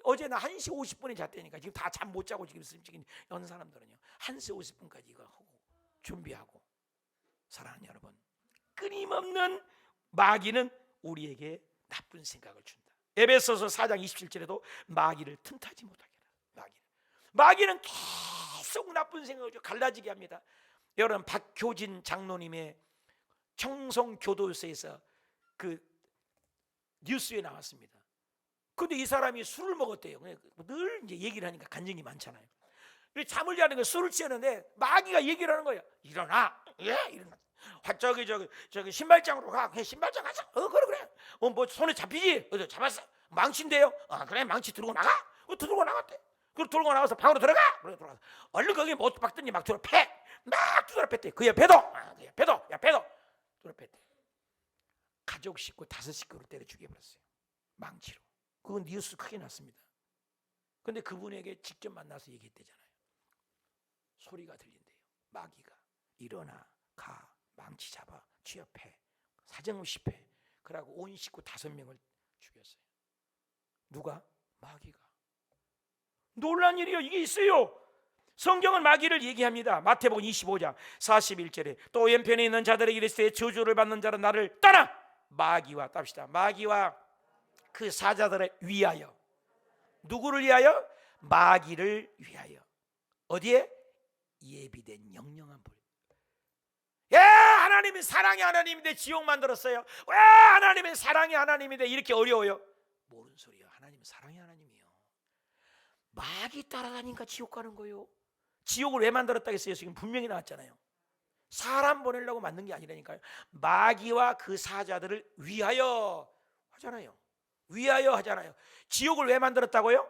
어제는 1시 50분에 잤다니까 지금 다 잠 못 자고 지금 여는 사람들은요 1시 50분까지 이거 하고 준비하고. 사랑하는 여러분, 끊임없는 마귀는 우리에게 나쁜 생각을 준다. 에베소서 4장 27절에도 마귀를 틈타지 못하게 하라. 마귀는 계속 나쁜 생각을 갈라지게 합니다. 여러분 박효진 장로님의 청송교도소에서 그 뉴스에 나왔습니다. 근데 이 사람이 술을 먹었대요. 늘 이제 얘기를 하니까 간증이 많잖아요. 잠을 자는 거 술을 취하는데 마귀가 얘기를 하는 거예요. 일어나, 일어나. 저기 신발장으로 가. 그래, 신발장 가자. 그래. 뭐 손에 잡히지? 잡았어. 망치인데요. 그래, 망치 들고 나가. 들고 나갔대. 그리고 들고 나가서 방으로 들어가. 그래 들어가서 얼른 거기 못 박더니 막 두드려 패. 막 두드려 팼대. 그야 배도. 두드려 팼대. 가족 식구 5식구를 때려 죽여버렸어요. 망치로. 그건 뉴스 크게 났습니다. 근데 그분에게 직접 만나서 얘기했대잖아요. 소리가 들린대요. 마귀가 일어나 가 망치 잡아 취업해 사정없이 패. 그러고 온 식구 5명을 죽였어요. 누가? 마귀가. 놀란 일이요. 이게 있어요. 성경은 마귀를 얘기합니다. 마태복음 25장 41절에 또 왼편에 있는 자들에게 이르시되 저주를 받는 자는 나를 떠나 마귀와 답시다. 마귀와 그 사자들을 위하여. 누구를 위하여? 마귀를 위하여. 어디에? 예비된 영영한 불. 하나님이 사랑의 하나님인데 지옥 만들었어요. 왜 하나님이 사랑의 하나님인데 이렇게 어려워요? 모르는 소리예요. 하나님은 사랑의 하나님이에요. 마귀 따라다니니까 지옥 가는 거예요. 지옥을 왜 만들었다 했어요? 지금 분명히 나왔잖아요. 사람 보내려고 만든 게 아니라니까요. 마귀와 그 사자들을 위하여 하잖아요. 위하여 하잖아요. 지옥을 왜 만들었다고요?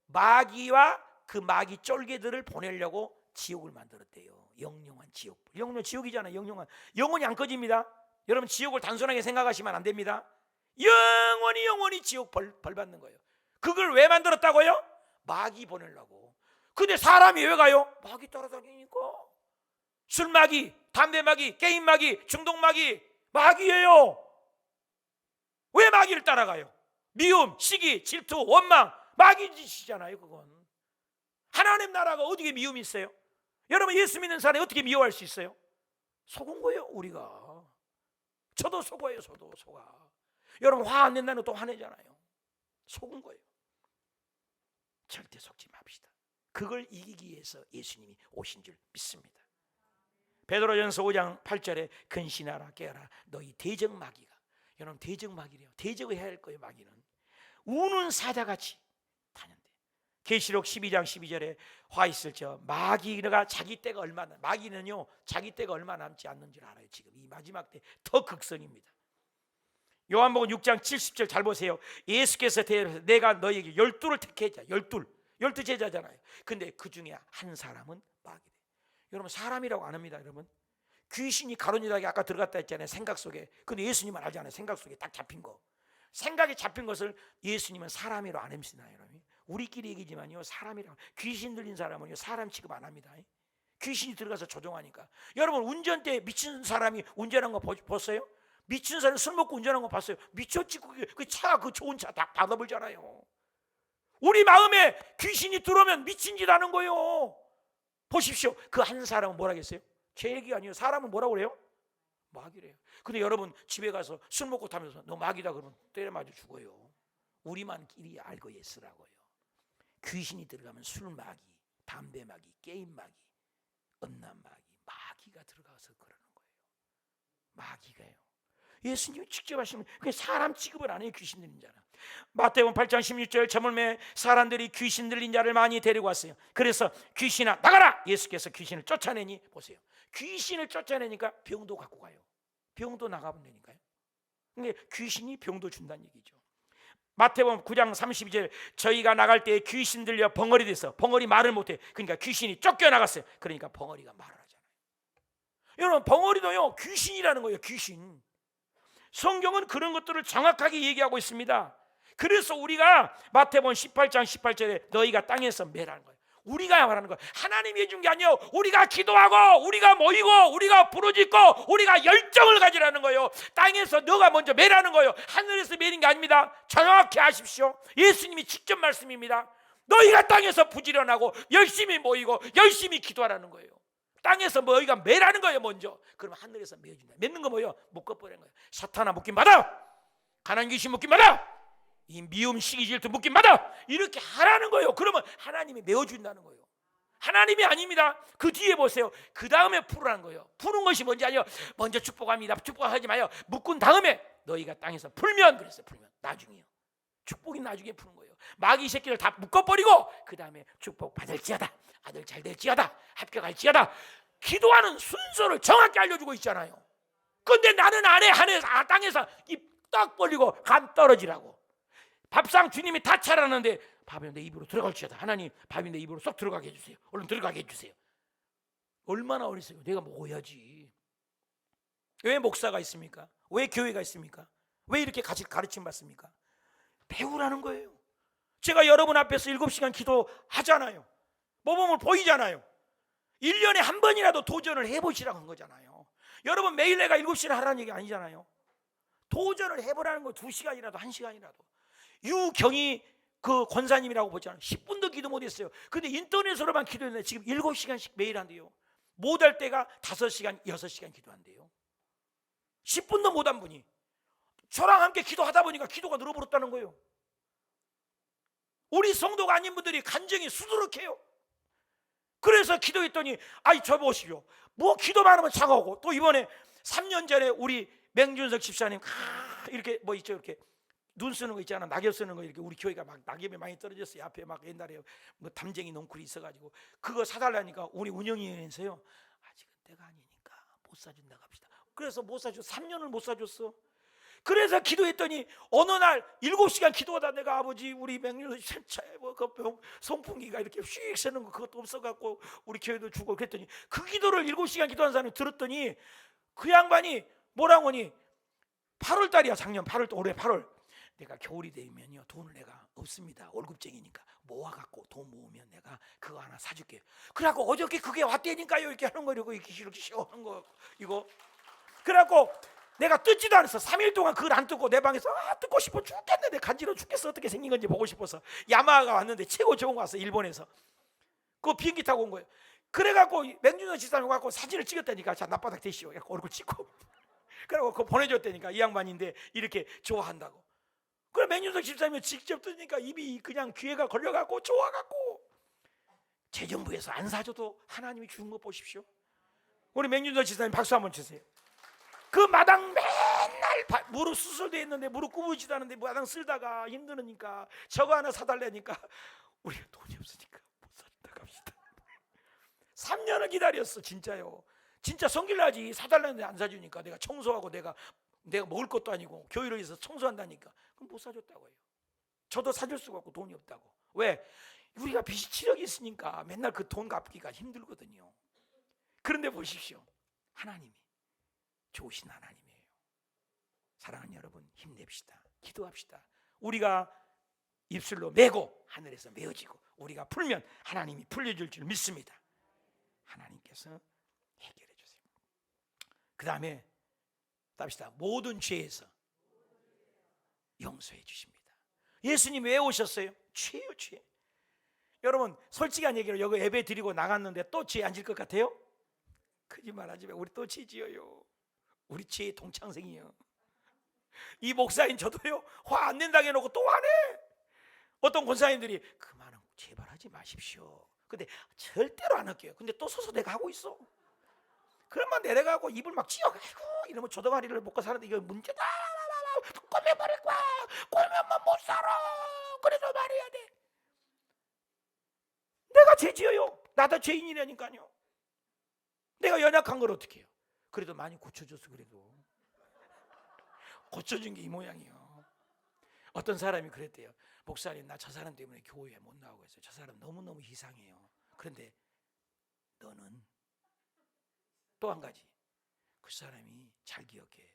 마귀와 그 마귀 쫄개들을 보내려고 지옥을 만들었대요. 영영한 지옥. 영영 지옥이잖아요. 영영한. 영원히 안 꺼집니다. 여러분 지옥을 단순하게 생각하시면 안 됩니다. 영원히 지옥 벌 받는 거예요. 그걸 왜 만들었다고요? 마귀 보내려고. 근데 사람이 왜 가요? 마귀 따라다니니까. 술 마귀, 담배 마귀, 게임 마귀, 중독 마귀, 마귀예요. 왜 마귀를 따라가요? 미움, 시기, 질투, 원망, 마귀 짓이잖아요. 그건 하나님 나라가 어디에 미움이 있어요? 여러분, 예수 믿는 사람이 어떻게 미워할 수 있어요? 속은 거예요, 우리가. 저도 속아요, 저도 속아. 여러분, 화 안 낸다는 또 화내잖아요. 속은 거예요. 절대 속지 맙시다. 그걸 이기기 위해서 예수님이 오신 줄 믿습니다. 베드로전서 5장 8절에 근신하라 깨어라 너희 대적 마귀가. 여러분, 대적 마귀래요. 대적을 해야 할 거예요. 마귀는 우는 사자같이 다닌대. 계시록 12장 12절에 화 있을 저 마귀가 자기 때가 얼마나, 마귀는요 자기 때가 얼마 남지 않는 줄 알아요. 지금 이 마지막 때 더 극성입니다. 요한복음 6장 70절 잘 보세요. 예수께서 대답해서 내가 너에게 12를 택했자. 12 제자잖아요. 근데 그 중에 한 사람은 마귀래. 여러분, 사람이라고 안 합니다. 여러분, 귀신이 가론유다에게 아까 들어갔다 했잖아요. 생각 속에. 근데 예수님은 알잖아요. 생각 속에 딱 잡힌 거. 생각이 잡힌 것을 예수님은 사람이라고 안 합니다. 여러분, 우리끼리 얘기지만요, 사람이라고. 귀신 들린 사람은요 사람 취급 안 합니다. 귀신이 들어가서 조종하니까. 여러분, 운전대 미친 사람이 운전한 거 봤어요? 미친 사람이 술 먹고 운전한 거 봤어요? 미쳤지. 그 차, 그 좋은 차 다 받아버리잖아요. 우리 마음에 귀신이 들어오면 미친 짓 하는 거예요. 보십시오. 그 한 사람은 뭐라겠어요? 제 얘기가 아니에요. 사람은 뭐라고 그래요? 마귀래요. 근데 여러분, 집에 가서 술 먹고 타면서 너 마귀다 그러면 때려 맞아 죽어요. 우리만끼리 알고 있으라고요. 귀신이 들어가면 술 마귀, 담배 마귀, 게임 마귀, 음란 마귀, 마귀가 들어가서 그러는 거예요. 마귀가요. 예수님이 직접 하시면 그게 사람 취급을 안 해요. 귀신 들린 자는. 마태복음 8장 16절 저물매 사람들이 귀신 들린 자를 많이 데리고 왔어요. 그래서 귀신아 나가라. 예수께서 귀신을 쫓아내니, 보세요, 귀신을 쫓아내니까 병도 갖고 가요. 병도 나가면 되니까요. 그러니까 귀신이 병도 준다는 얘기죠. 마태복음 9장 32절 저희가 나갈 때 귀신 들려 벙어리 돼서, 벙어리 말을 못해. 그러니까 귀신이 쫓겨나갔어요. 그러니까 벙어리가 말을 하잖아요. 여러분, 벙어리도요 귀신이라는 거예요. 귀신. 성경은 그런 것들을 정확하게 얘기하고 있습니다. 그래서 우리가 마태복음 18장 18절에 너희가 땅에서 매라는 거예요. 우리가 말하는 거예요. 하나님이 해준 게 아니에요. 우리가 기도하고 우리가 모이고 우리가 부르짖고 우리가 열정을 가지라는 거예요. 땅에서 너가 먼저 매라는 거예요. 하늘에서 매는 게 아닙니다. 정확히 아십시오. 예수님이 직접 말씀입니다. 너희가 땅에서 부지런하고 열심히 모이고 열심히 기도하라는 거예요. 땅에서 너희가 매라는 거예요. 먼저. 그럼 하늘에서 매어준다. 맺는 거 뭐예요? 묶어버리는 거예요. 사탄아 묶임 받아. 가난 귀신 묶임 받아. 이 미움 시기 질투 묶임 받아. 이렇게 하라는 거예요. 그러면 하나님이 메워준다는 거예요. 하나님이 아닙니다. 그 뒤에 보세요. 그 다음에 풀으라는 거예요. 푸는 것이 뭔지 아니요. 먼저 축복합니다. 축복하지 마요. 묶은 다음에 너희가 땅에서 풀면, 그랬어요. 풀면 나중에요. 축복이 나중에 푸는 거예요. 마귀 새끼를 다 묶어버리고 그 다음에 축복 받을지어다. 아들 잘 될지어다. 합격할지어다. 기도하는 순서를 정확히 알려주고 있잖아요. 근데 나는 안 해. 땅에서 입 딱 벌리고 간 떨어지라고. 밥상 주님이 다 차렸는데 밥이 내 입으로 들어갈지어다. 하나님, 밥이 내 입으로 쏙 들어가게 해주세요. 얼른 들어가게 해주세요. 얼마나 어리세요. 내가 먹어야지. 왜 목사가 있습니까? 왜 교회가 있습니까? 왜 이렇게 같이 가르침 받습니까? 배우라는 거예요. 제가 여러분 앞에서 7시간 기도하잖아요. 모범을 보이잖아요. 1년에 한 번이라도 도전을 해보시라고 한 거잖아요. 여러분, 매일 내가 7시간 하라는 얘기 아니잖아요. 도전을 해보라는 거. 2시간이라도 1시간이라도. 유경희 그 권사님이라고 보잖아요. 10분도 기도 못했어요. 근데 인터넷으로만 기도했는데 지금 7시간씩 매일 한대요. 못할 때가 5시간, 6시간 기도한대요. 10분도 못한 분이 저랑 함께 기도하다 보니까 기도가 늘어버렸다는 거예요. 우리 성도가 아닌 분들이 간증이 수두룩해요. 그래서 기도했더니 아이 저 보시오. 뭐 기도만 하면 장하고. 또 이번에 3년 전에 우리 맹준석 집사님 이렇게 뭐 있죠, 이렇게 눈 쓰는 거 있잖아. 낙엽 쓰는 거. 이렇게 우리 교회가 막 낙엽이 많이 떨어졌어요. 앞에 막 옛날에 뭐 담쟁이 넝쿨이 있어가지고 그거 사달라니까 우리 운영위원회에서요, 아직은 때가 아니니까 못 사준다고 합시다. 그래서 못 사줘. 3년을 못 사줬어. 그래서 기도했더니 어느 날 7시간 기도하다 내가 아버지 우리 맹준석 차에 뭐 그 송풍기가 이렇게 휙 새는 거 그것도 없어갖고 우리 교회도 주고 그랬더니 그 기도를 7시간 기도한 사람이 들었더니 그 양반이 뭐라고 하니 8월달이야. 작년 8월, 올해 8월. 내가 겨울이 되면요 돈을 내가 없습니다. 월급쟁이니까 모아갖고 돈 모으면 내가 그거 하나 사줄게요. 그래갖고 어저께 그게 왔다니까요. 이렇게 하는 거. 이러고 이렇게 시원한 거 이거. 그래갖고 내가 뜯지도 않았어. 3일 동안 그걸 안 뜯고 내 방에서 뜯고 싶어 죽겠네. 내 간지러워 죽겠어. 어떻게 생긴 건지 보고 싶어서. 야마하가 왔는데 최고 좋은 거 왔어. 일본에서. 그 비행기 타고 온 거예요. 그래갖고 맹준호 집사님 갖고 사진을 찍었다니까. 자, 낮바닥 대시오. 얼굴 찍고. 그리고 그거 보내줬다니까. 이 양반인데 이렇게 좋아한다고. 그래 맹준석 집사님이 직접 뜨니까 입이 그냥 귀에가 걸려갖고 좋아갖고. 재정부에서 안 사줘도 하나님이 주는 거 보십시오. 우리 맹준석 집사님 박수 한번 주세요. 그 마당 맨날 무릎 수술돼 있는데 무릎 구부지도 않는데 마당 쓸다가 힘드니까 저거 하나 사달라니까 우리가 돈이 없으니까 못 사준다 갑시다. 3년을 기다렸어. 진짜요. 진짜 성길나지. 사달라는데 안 사주니까 내가 청소하고 내가 먹을 것도 아니고 교회를 위해서 청소한다니까. 그럼 못 사줬다고요. 저도 사줄 수가 없고 돈이 없다고. 왜? 우리가 빚이 7억이 있으니까 맨날 그 돈 갚기가 힘들거든요. 그런데 보십시오. 하나님이 좋으신 하나님이에요. 사랑하는 여러분, 힘냅시다. 기도합시다. 우리가 입술로 메고 하늘에서 메어지고 우리가 풀면 하나님이 풀려줄 줄 믿습니다. 하나님께서 해결해 주세요. 그 다음에 답시다. 모든 죄에서 용서해 주십니다. 예수님 왜 오셨어요? 죄요, 죄. 여러분 솔직한 얘기로 여기 예배 드리고 나갔는데 또 죄 안 질 것 같아요? 거짓말하지 마. 우리 또 죄 지어요. 우리 죄의 동창생이요. 이 목사인 저도요, 화 안 낸다고 해놓고 또 화내. 어떤 권사님들이 그만은 제발 하지 마십시오. 근데 절대로 안 할게요. 근데 또 서서 내가 하고 있어. 그러면 내려가고 입을 막 찌어가지고 이러면 조동아리를 먹고 사는데 이거 문제다. 꼬매버릴 거야. 꼬매면 못 살아. 그래서 말해야 돼. 내가 죄 지어요. 나도 죄인이라니까요. 내가 연약한 걸 어떻게 해요? 그래도 많이 고쳐줘서 그래도 고쳐준 게 이 모양이에요. 어떤 사람이 그랬대요. 목사님 나 저 사람 때문에 교회에 못 나오고 있어요. 저 사람 너무너무 이상해요. 그런데 너는 또 한 가지. 그 사람이 잘 기억해.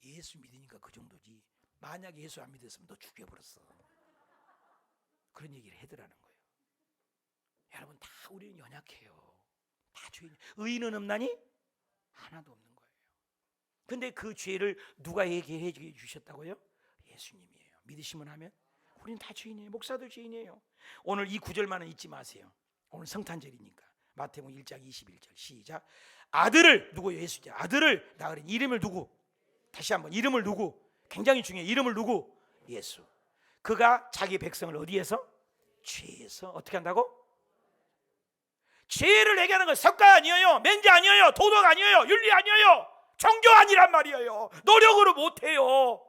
예수 믿으니까 그 정도지. 만약에 예수 안 믿었으면 너 죽여버렸어. 그런 얘기를 해더라는 거예요. 여러분 다 우리는 연약해요. 다 죄인. 의인은 없나니? 하나도 없는 거예요. 근데 그 죄를 누가 얘기해 주셨다고요? 예수님이에요. 믿으시면 하면 우리는 다 죄인이에요. 목사도 죄인이에요. 오늘 이 구절만은 잊지 마세요. 오늘 성탄절이니까. 마태복음 1장 21절 시작. 아들을 누구? 예수죠. 아들을 낳으린 이름을 누구? 다시 한번 이름을 누구? 굉장히 중요해요. 이름을 누구? 예수. 그가 자기 백성을 어디에서? 죄에서 어떻게 한다고? 죄를 얘기하는 건 석가 아니에요. 맹자 아니에요. 도덕 아니에요. 윤리 아니에요. 종교 아니란 말이에요. 노력으로 못해요.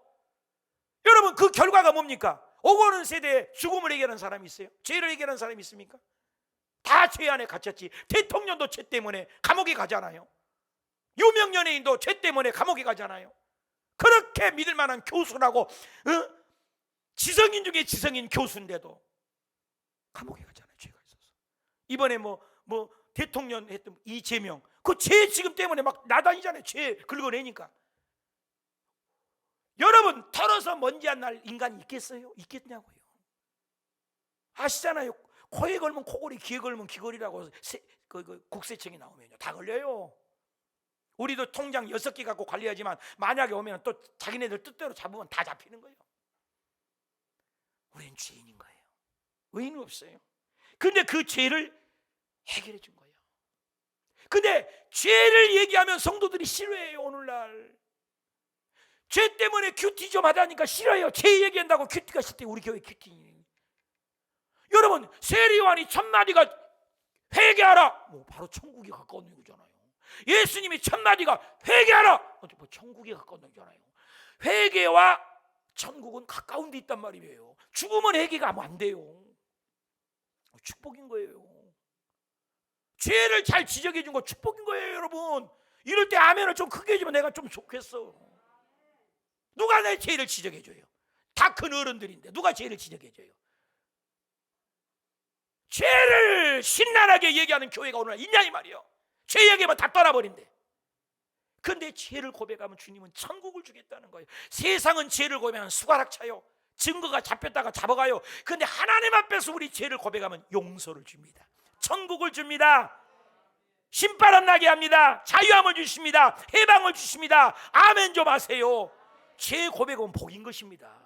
여러분 그 결과가 뭡니까? 오고 오는 세대에 죽음을 얘기하는 사람이 있어요? 죄를 얘기하는 사람이 있습니까? 다 죄 안에 갇혔지. 대통령도 죄 때문에 감옥에 가잖아요. 유명 연예인도 죄 때문에 감옥에 가잖아요. 그렇게 믿을 만한 교수라고 지성인 중에 지성인 교수인데도 감옥에 가잖아요. 죄가 있어서. 이번에 뭐 대통령 했던 이재명 그 죄 지금 때문에 막 나다니잖아요. 죄 긁어내니까. 여러분 털어서 먼지 안 날 인간이 있겠어요? 있겠냐고요. 아시잖아요. 코에 걸면 코골이, 귀에 걸면 귀걸이라고 국세청이 나오면요 다 걸려요. 우리도 통장 6개 갖고 관리하지만 만약에 오면 또 자기네들 뜻대로 잡으면 다 잡히는 거예요. 우리는 죄인인 거예요. 의인은 없어요. 근데 그 죄를 해결해 준 거예요. 근데 죄를 얘기하면 성도들이 싫어해요. 오늘날 죄 때문에 큐티 좀 하다니까 싫어요. 죄 얘기한다고 큐티가 싫대. 우리 교회 큐티. 여러분 세리요한이 첫마디가 회개하라. 뭐 바로 천국이 가까운 얘기잖아요. 예수님이 첫마디가 회개하라. 뭐 천국이 가까운 얘기잖아요. 회개와 천국은 가까운 데 있단 말이에요. 죽으면 회개가 하면 안 돼요. 축복인 거예요. 죄를 잘 지적해 준 거 축복인 거예요. 여러분 이럴 때 아멘을 좀 크게 해주면 내가 좀 좋겠어. 누가 내 죄를 지적해 줘요? 다 큰 어른들인데 누가 죄를 지적해 줘요? 죄를 신랄하게 얘기하는 교회가 오늘 있냐 이 말이에요. 죄 얘기하면 다 떠나버린대. 그런데 죄를 고백하면 주님은 천국을 주겠다는 거예요. 세상은 죄를 고백하면 수가락 차요. 증거가 잡혔다가 잡아가요. 그런데 하나님 앞에서 우리 죄를 고백하면 용서를 줍니다. 천국을 줍니다. 신바람 안 나게 합니다. 자유함을 주십니다. 해방을 주십니다. 아멘 좀 하세요. 죄 고백은 복인 것입니다.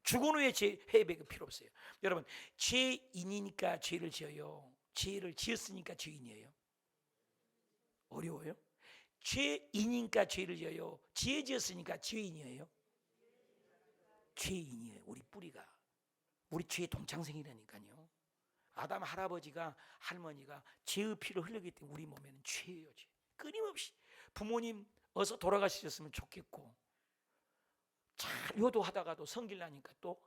죽은 후에 죄 회백은 필요 없어요. 여러분 죄인이니까 죄를 지어요? 죄를 지었으니까 죄인이에요? 어려워요? 죄인이니까 죄를 지어요? 지혜 지었으니까 죄인이에요? 죄인이에요. 우리 뿌리가. 우리 죄의 동창생이라니까요. 아담 할아버지가 할머니가 죄의 피를 흘렸기 때문에 우리 몸에는 죄예요. 죄. 끊임없이 부모님 어서 돌아가셨으면 좋겠고 잘 효도하다가도 성질나니까 또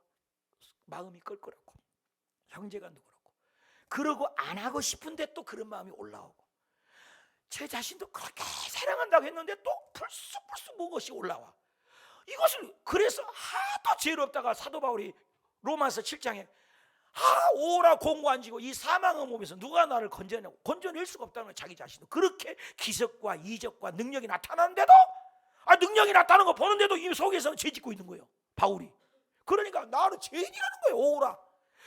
마음이 껄끄럽고 형제간도 그렇고 그러고 안 하고 싶은데 또 그런 마음이 올라오고 제 자신도 그렇게 사랑한다고 했는데 또 불쑥불쑥 무엇이 올라와. 이것을 그래서 하도 죄롭다가 사도 바울이 로마서 7장에 오라 공고한지고 이 사망의 몸에서 누가 나를 건져내고 건져낼 수가 없다는 거예요. 자기 자신도 그렇게 기적과 이적과 능력이 나타나는데도 능력이 나타나는 거 보는데도 이 속에서는 죄 짓고 있는 거예요. 바울이. 그러니까 나는 죄인이라는 거예요. 오라.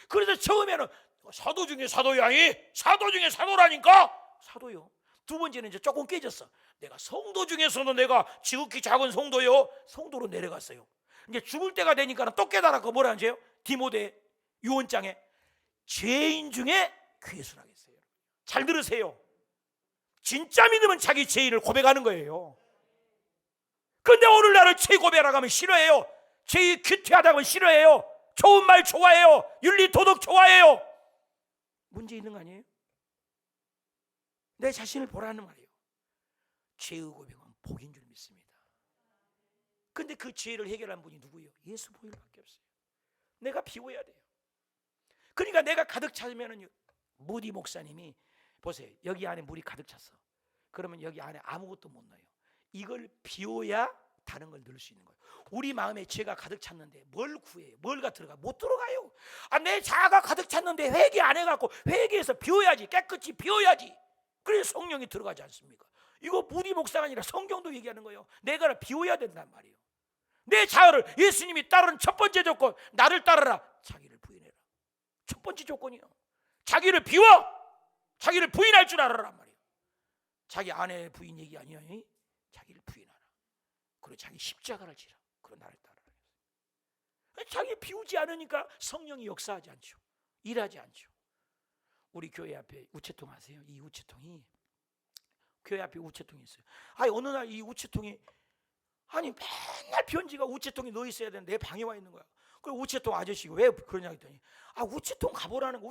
그래서 처음에는 사도 중에 사도야. 사도 중에 사도라니까. 사도요. 두 번째는 이제 조금 깨졌어. 내가 성도 중에서도 내가 지극히 작은 성도요. 성도로 내려갔어요. 이제 죽을 때가 되니까 또 깨달았고 뭐라 하는지요? 디모데 유언장에 죄인 중에 괴수라겠어요. 잘 들으세요. 진짜 믿으면 자기 죄인을 고백하는 거예요. 근데 오늘날은 죄 고백하라고 하면 싫어해요. 죄의 큐티하다고 하면 싫어해요. 좋은 말 좋아해요. 윤리 도덕 좋아해요. 문제 있는 거 아니에요? 내 자신을 보라는 말이에요. 죄의 고백은 복인 줄 믿습니다. 근데 그 죄를 해결한 분이 누구예요? 예수 보혈밖에 없어요. 내가 비워야 돼요. 그러니까 내가 가득 차면은요. 무디 목사님이 보세요. 여기 안에 물이 가득 찼어. 그러면 여기 안에 아무것도 못 넣어요. 이걸 비워야 다른 걸 넣을 수 있는 거예요. 우리 마음에 죄가 가득 찼는데 뭘 구해요? 뭘가 들어가? 못 들어가요. 내 자아가 가득 찼는데 회개 안 해갖고 회개해서 비워야지. 깨끗이 비워야지. 그래서 성령이 들어가지 않습니까? 이거 무디 목사가 아니라 성경도 얘기하는 거예요. 내가 비워야 된단 말이에요. 내 자아를 예수님이 따르는 첫 번째 조건, 나를 따르라. 자기를 부인해라. 첫 번째 조건이요. 자기를 비워. 자기를 부인할 줄 알아란 말이에요. 자기 아내 부인 얘기 아니야. 자기를 부인하라. 그리고 자기 십자가를 지라. 그리고 나를 따르라. 자기 비우지 않으니까 성령이 역사하지 않죠. 일하지 않죠. 우리 교회 앞에 우체통 아세요? 이 우체통이 교회 앞에 우체통이 있어요. 어느 날 이 우체통이 맨날 편지가 우체통에 넣어 있어야 되는데 내 방에 와 있는 거야. 그 우체통 아저씨가 왜 그러냐 했더니 우체통 가보라는 거.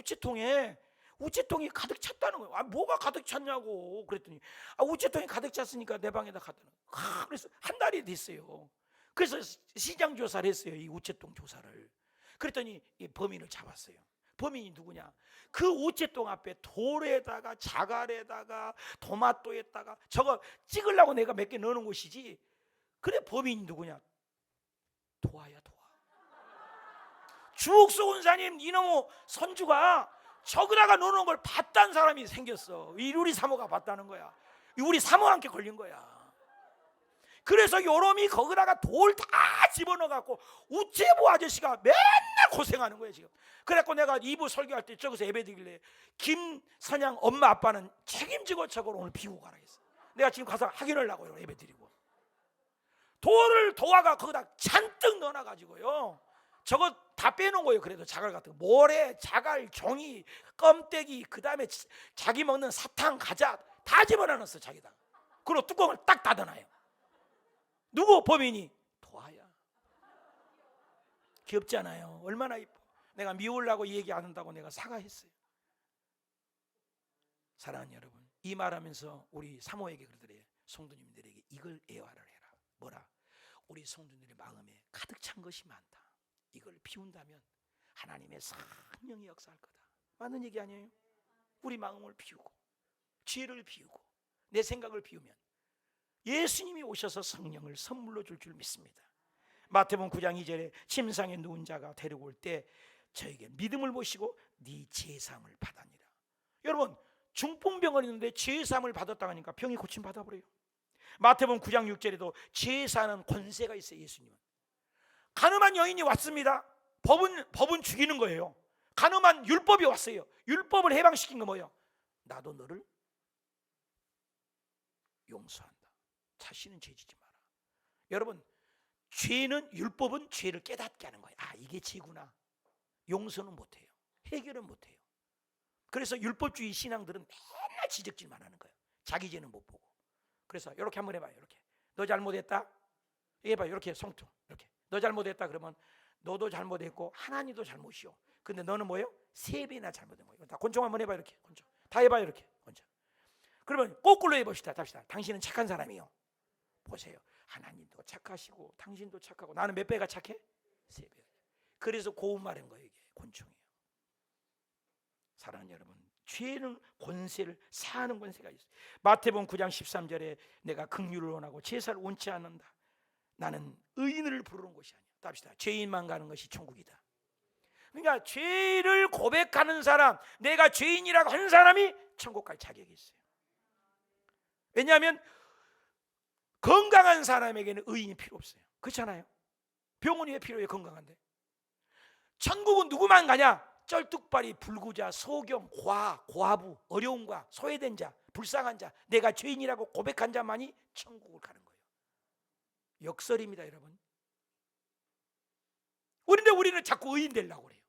우체통이 가득 찼다는 거예요. 뭐가 가득 찼냐고 그랬더니 우체통이 가득 찼으니까 내 방에다 갖다 놔. 그래서 한 달이 됐어요. 그래서 시장 조사를 했어요. 이 우체통 조사를. 그랬더니 이 범인을 잡았어요. 범인이 누구냐? 그 우체통 앞에 돌에다가 자갈에다가 토마토에다가 저거 찍으려고 내가 몇 개 넣어놓은 곳이지. 그래 범인이 누구냐? 도화야 도화. 주옥소 원사님 이놈의 선주가 저기다가 넣어놓은 걸 봤다는 사람이 생겼어. 우리 사모가 봤다는 거야. 우리 사모한테 걸린 거야. 그래서 요놈이 거기다가 돌 다 집어넣어갖고 우체부 아저씨가 맨날 고생하는 거예요 지금. 그래갖고 내가 2부 설교할 때 저기서 예배드리길래 김선양 엄마 아빠는 책임지고 저걸 오늘 비우고 가라 했어. 내가 지금 가서 확인을 하고 예배드리고 돌을 도화가 거기다 잔뜩 넣어놔가지고요 저거 다 빼놓은 거예요. 그래도 자갈 같은 거 모래, 자갈, 종이, 껌떼기, 그 다음에 자기 먹는 사탕, 과자 다 집어넣었어 자기다. 그리고 뚜껑을 딱 닫아놔요. 누구 범인이? 도화야. 귀엽잖아요. 얼마나 이뻐. 내가 미우려고 얘기 안 한다고 내가 사과했어요. 사랑하는 여러분, 이 말하면서 우리 사모에게 그러더래요. 성도님들에게 이걸 애화를 해라. 뭐라? 우리 성도님들의 마음에 가득 찬 것이 많다. 이걸 비운다면 하나님의 성령이 역사할 거다. 맞는 얘기 아니에요? 우리 마음을 비우고 죄를 비우고 내 생각을 비우면 예수님이 오셔서 성령을 선물로 줄 믿습니다. 마태복음 9장 2절에 침상에 누운 자가 데리고 올 때 저에게 믿음을 보시고 네 제사함을 받았니라. 여러분 중풍병을 있는데 제사함을 받았다고 하니까 병이 고침 받아버려요. 마태복음 9장 6절에도 제사하는 권세가 있어요. 예수님은. 간음한 여인이 왔습니다. 법은 죽이는 거예요. 간음한 율법이 왔어요. 율법을 해방시킨 거 뭐예요? 나도 너를 용서한다. 다시는 죄지지 마라. 여러분 죄는 율법은 죄를 깨닫게 하는 거예요. 이게 죄구나. 용서는 못해요. 해결은 못해요. 그래서 율법주의 신앙들은 맨날 지적질만 하는 거예요. 자기 죄는 못 보고. 그래서 이렇게 한번 해봐요. 이렇게 너 잘못했다. 해봐요. 이렇게 성토. 이렇게 너 잘못했다 그러면 너도 잘못했고 하나님도 잘못이요. 근데 너는 뭐예요? 3배나 잘못된 거예요. 다 권총 한번 해봐요. 이렇게 권총 다 해봐요. 이렇게 권총. 그러면 거꾸로 해봅시다. 답시다. 당신은 착한 사람이요. 보세요. 하나님도 착하시고 당신도 착하고 나는 몇 배가 착해? 3배. 그래서 고운 말인 거예요. 이게 권총이에요. 사랑하는 여러분, 죄는 권세를 사하는 권세가 있어요. 마태복음 9장 13절에 내가 긍휼을 원하고 제사를 원치 않는다. 나는 의인을 부르는 것이 아니야. 답시다. 죄인만 가는 것이 천국이다. 그러니까 죄를 고백하는 사람, 내가 죄인이라고 하는 사람이 천국 갈 자격이 있어요. 왜냐하면 건강한 사람에게는 의인이 필요 없어요. 그렇잖아요. 병원이 왜 필요해요? 건강한데. 천국은 누구만 가냐? 쩔뚝발이, 불구자, 소경, 고아부, 어려운 자, 소외된 자, 불쌍한 자, 내가 죄인이라고 고백한 자만이 천국을 가는 거예요. 역설입니다, 여러분. 그런데 우리는 자꾸 의인 되려고 그래요.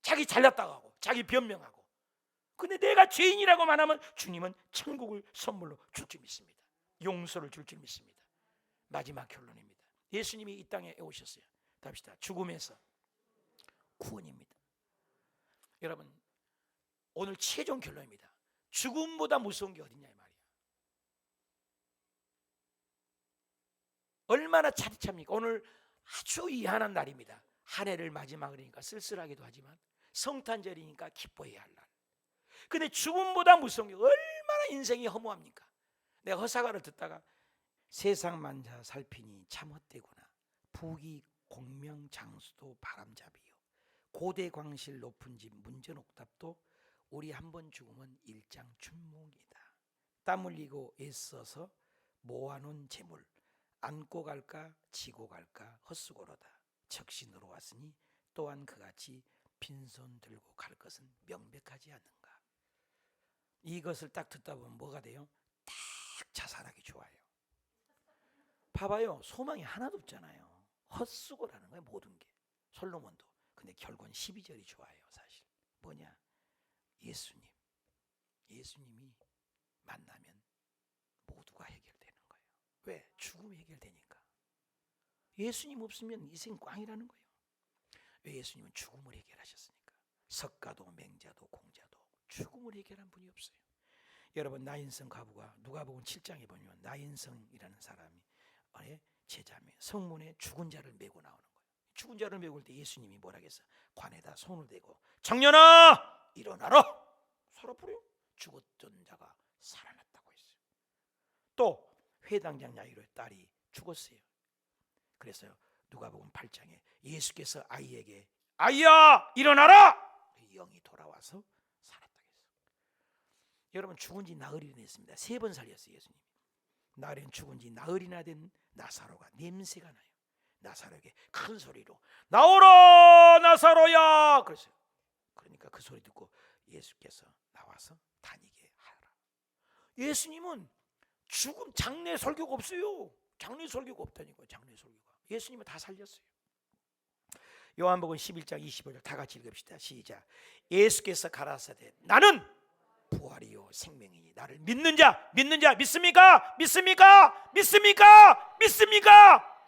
자기 잘났다고 하고 자기 변명하고. 근데 내가 죄인이라고만 하면 주님은 천국을 선물로 줄 줄 믿습니다. 용서를 줄 줄 믿습니다. 마지막 결론입니다. 예수님이 이 땅에 오셨어요. 답시다. 죽음에서 구원입니다. 여러분, 오늘 최종 결론입니다. 죽음보다 무서운 게 어딨냐 이 말이야. 얼마나 차디찹니까? 오늘 아주 이한한 날입니다. 한 해를 마지막이니까 쓸쓸하기도 하지만 성탄절이니까 기뻐해야 할 날. 근데 죽음보다 무서운 게 얼마나 인생이 허무합니까? 내가 허사가를 듣다가 세상 만자 살피니 참 헛되구나. 부귀 공명 장수도 바람잡이요. 고대 광실 높은 집 문전옥답도 우리 한 번 죽으면 일장춘몽이다. 땀 흘리고 애써서 모아놓은 재물 안고 갈까 지고 갈까 헛수고로다. 적신으로 왔으니 또한 그같이 빈손 들고 갈 것은 명백하지 않는가. 이것을 딱 듣다 보면 뭐가 돼요? 딱 자살하기 좋아요. 봐봐요. 소망이 하나도 없잖아요. 헛수고라는 거예요. 모든 게. 솔로몬도. 근데 결국은 12절이 좋아요. 사실 뭐냐? 예수님이 만나면 모두가 해결되는 거예요. 왜? 죽음이 해결되니까. 예수님 없으면 인생 꽝이라는 거예요. 왜? 예수님은 죽음을 해결하셨으니까. 석가도 맹자도 공자도 죽음을 해결한 분이 없어요. 여러분, 나인성 과부가 누가복음 7장에 보면 나인성이라는 사람이 제자매 성문에 죽은 자를 메고 나오는 거예요. 죽은 자를 메고 올 때 예수님이 뭐라 했어요? 관에다 손을 대고 청년아 일어나라. 살아버려. 죽었던 자가 살아났다고 했어요. 또 회당장 야이로의 딸이 죽었어요. 그래서 누가복음 8장에 예수께서 아이에게 아이야 일어나라. 영이 돌아와서 살았다고 했어요. 여러분, 죽은 지 나흘이나 됐습니다. 3번 살렸어요. 예수님. 날엔 죽은 지 나흘이나 된 나사로가 냄새가 나요. 나사로에게 큰 소리로 나오라 나사로야 그랬어요. 그러니까 그 소리 듣고 예수께서 나와서 다니게 하라. 예수님은 죽음 장례 설교가 없어요. 장례 설교가 없다니까요. 장례 설교가. 예수님은 다 살렸어요. 요한복음 11장 25절 다 같이 읽읍시다. 시작. 예수께서 가라사대 나는 부활이요 생명이니 나를 믿는 자 믿습니까?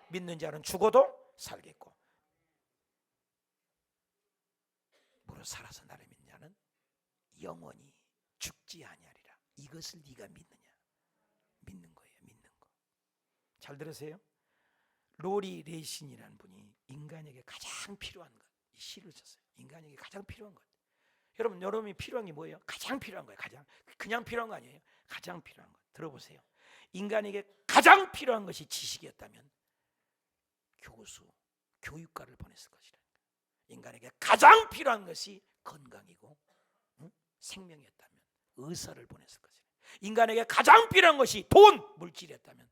믿는 자는 죽어도 살겠고 무릇 살아서 나를 믿는 자는 영원히 죽지 아니하리라. 이것을 네가 믿느냐? 믿는 거예요. 믿는 거. 잘 들으세요. 로리 레이신이라는 분이 인간에게 가장 필요한 것, 이 시를 썼어요. 인간에게 가장 필요한 것. 여러분이 필요한 게 뭐예요? 가장 필요한 거예요. 그냥 필요한 거 아니에요. 가장 필요한 것. 들어보세요. 인간에게 가장 필요한 것이 지식이었다면 교수, 교육가를 보냈을 것이라. 인간에게 가장 필요한 것이 건강이고 생명이었다면 의사를 보냈을 것이라. 인간에게 가장 필요한 것이 돈, 물질이었다면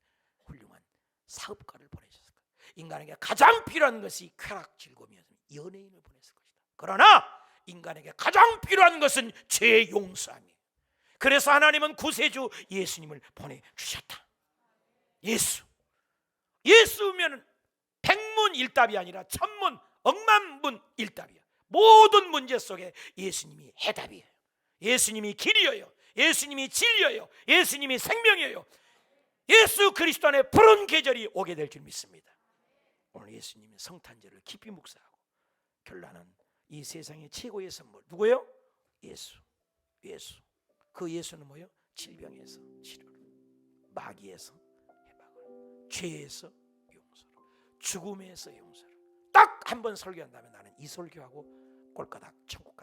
훌륭한 사업가를 보내셨을 것이다. 인간에게 가장 필요한 것이 쾌락, 즐거움이었다면 연예인을 보냈을 것이다. 그러나 인간에게 가장 필요한 것은 죄 용서함이에요. 그래서 하나님은 구세주 예수님을 보내주셨다. 예수면 백문일답이 아니라 천문 억만문 일답이야. 모든 문제 속에 예수님이 해답이에요. 예수님이 길이에요. 예수님이 진리예요. 예수님이 생명이에요. 예수 그리스도 안에 푸른 계절이 오게 될 줄 믿습니다. 오늘 예수님이 성탄절을 깊이 묵상하고 결론은 이 세상의 최고의 선물 누구예요? 예수. 그 예수는 뭐예요? 질병에서 치료를, 마귀에서 해방을, 죄에서 용서를, 죽음에서 용서를. 딱 한 번 설교한다면 나는 이 설교하고 꼴까닥 천국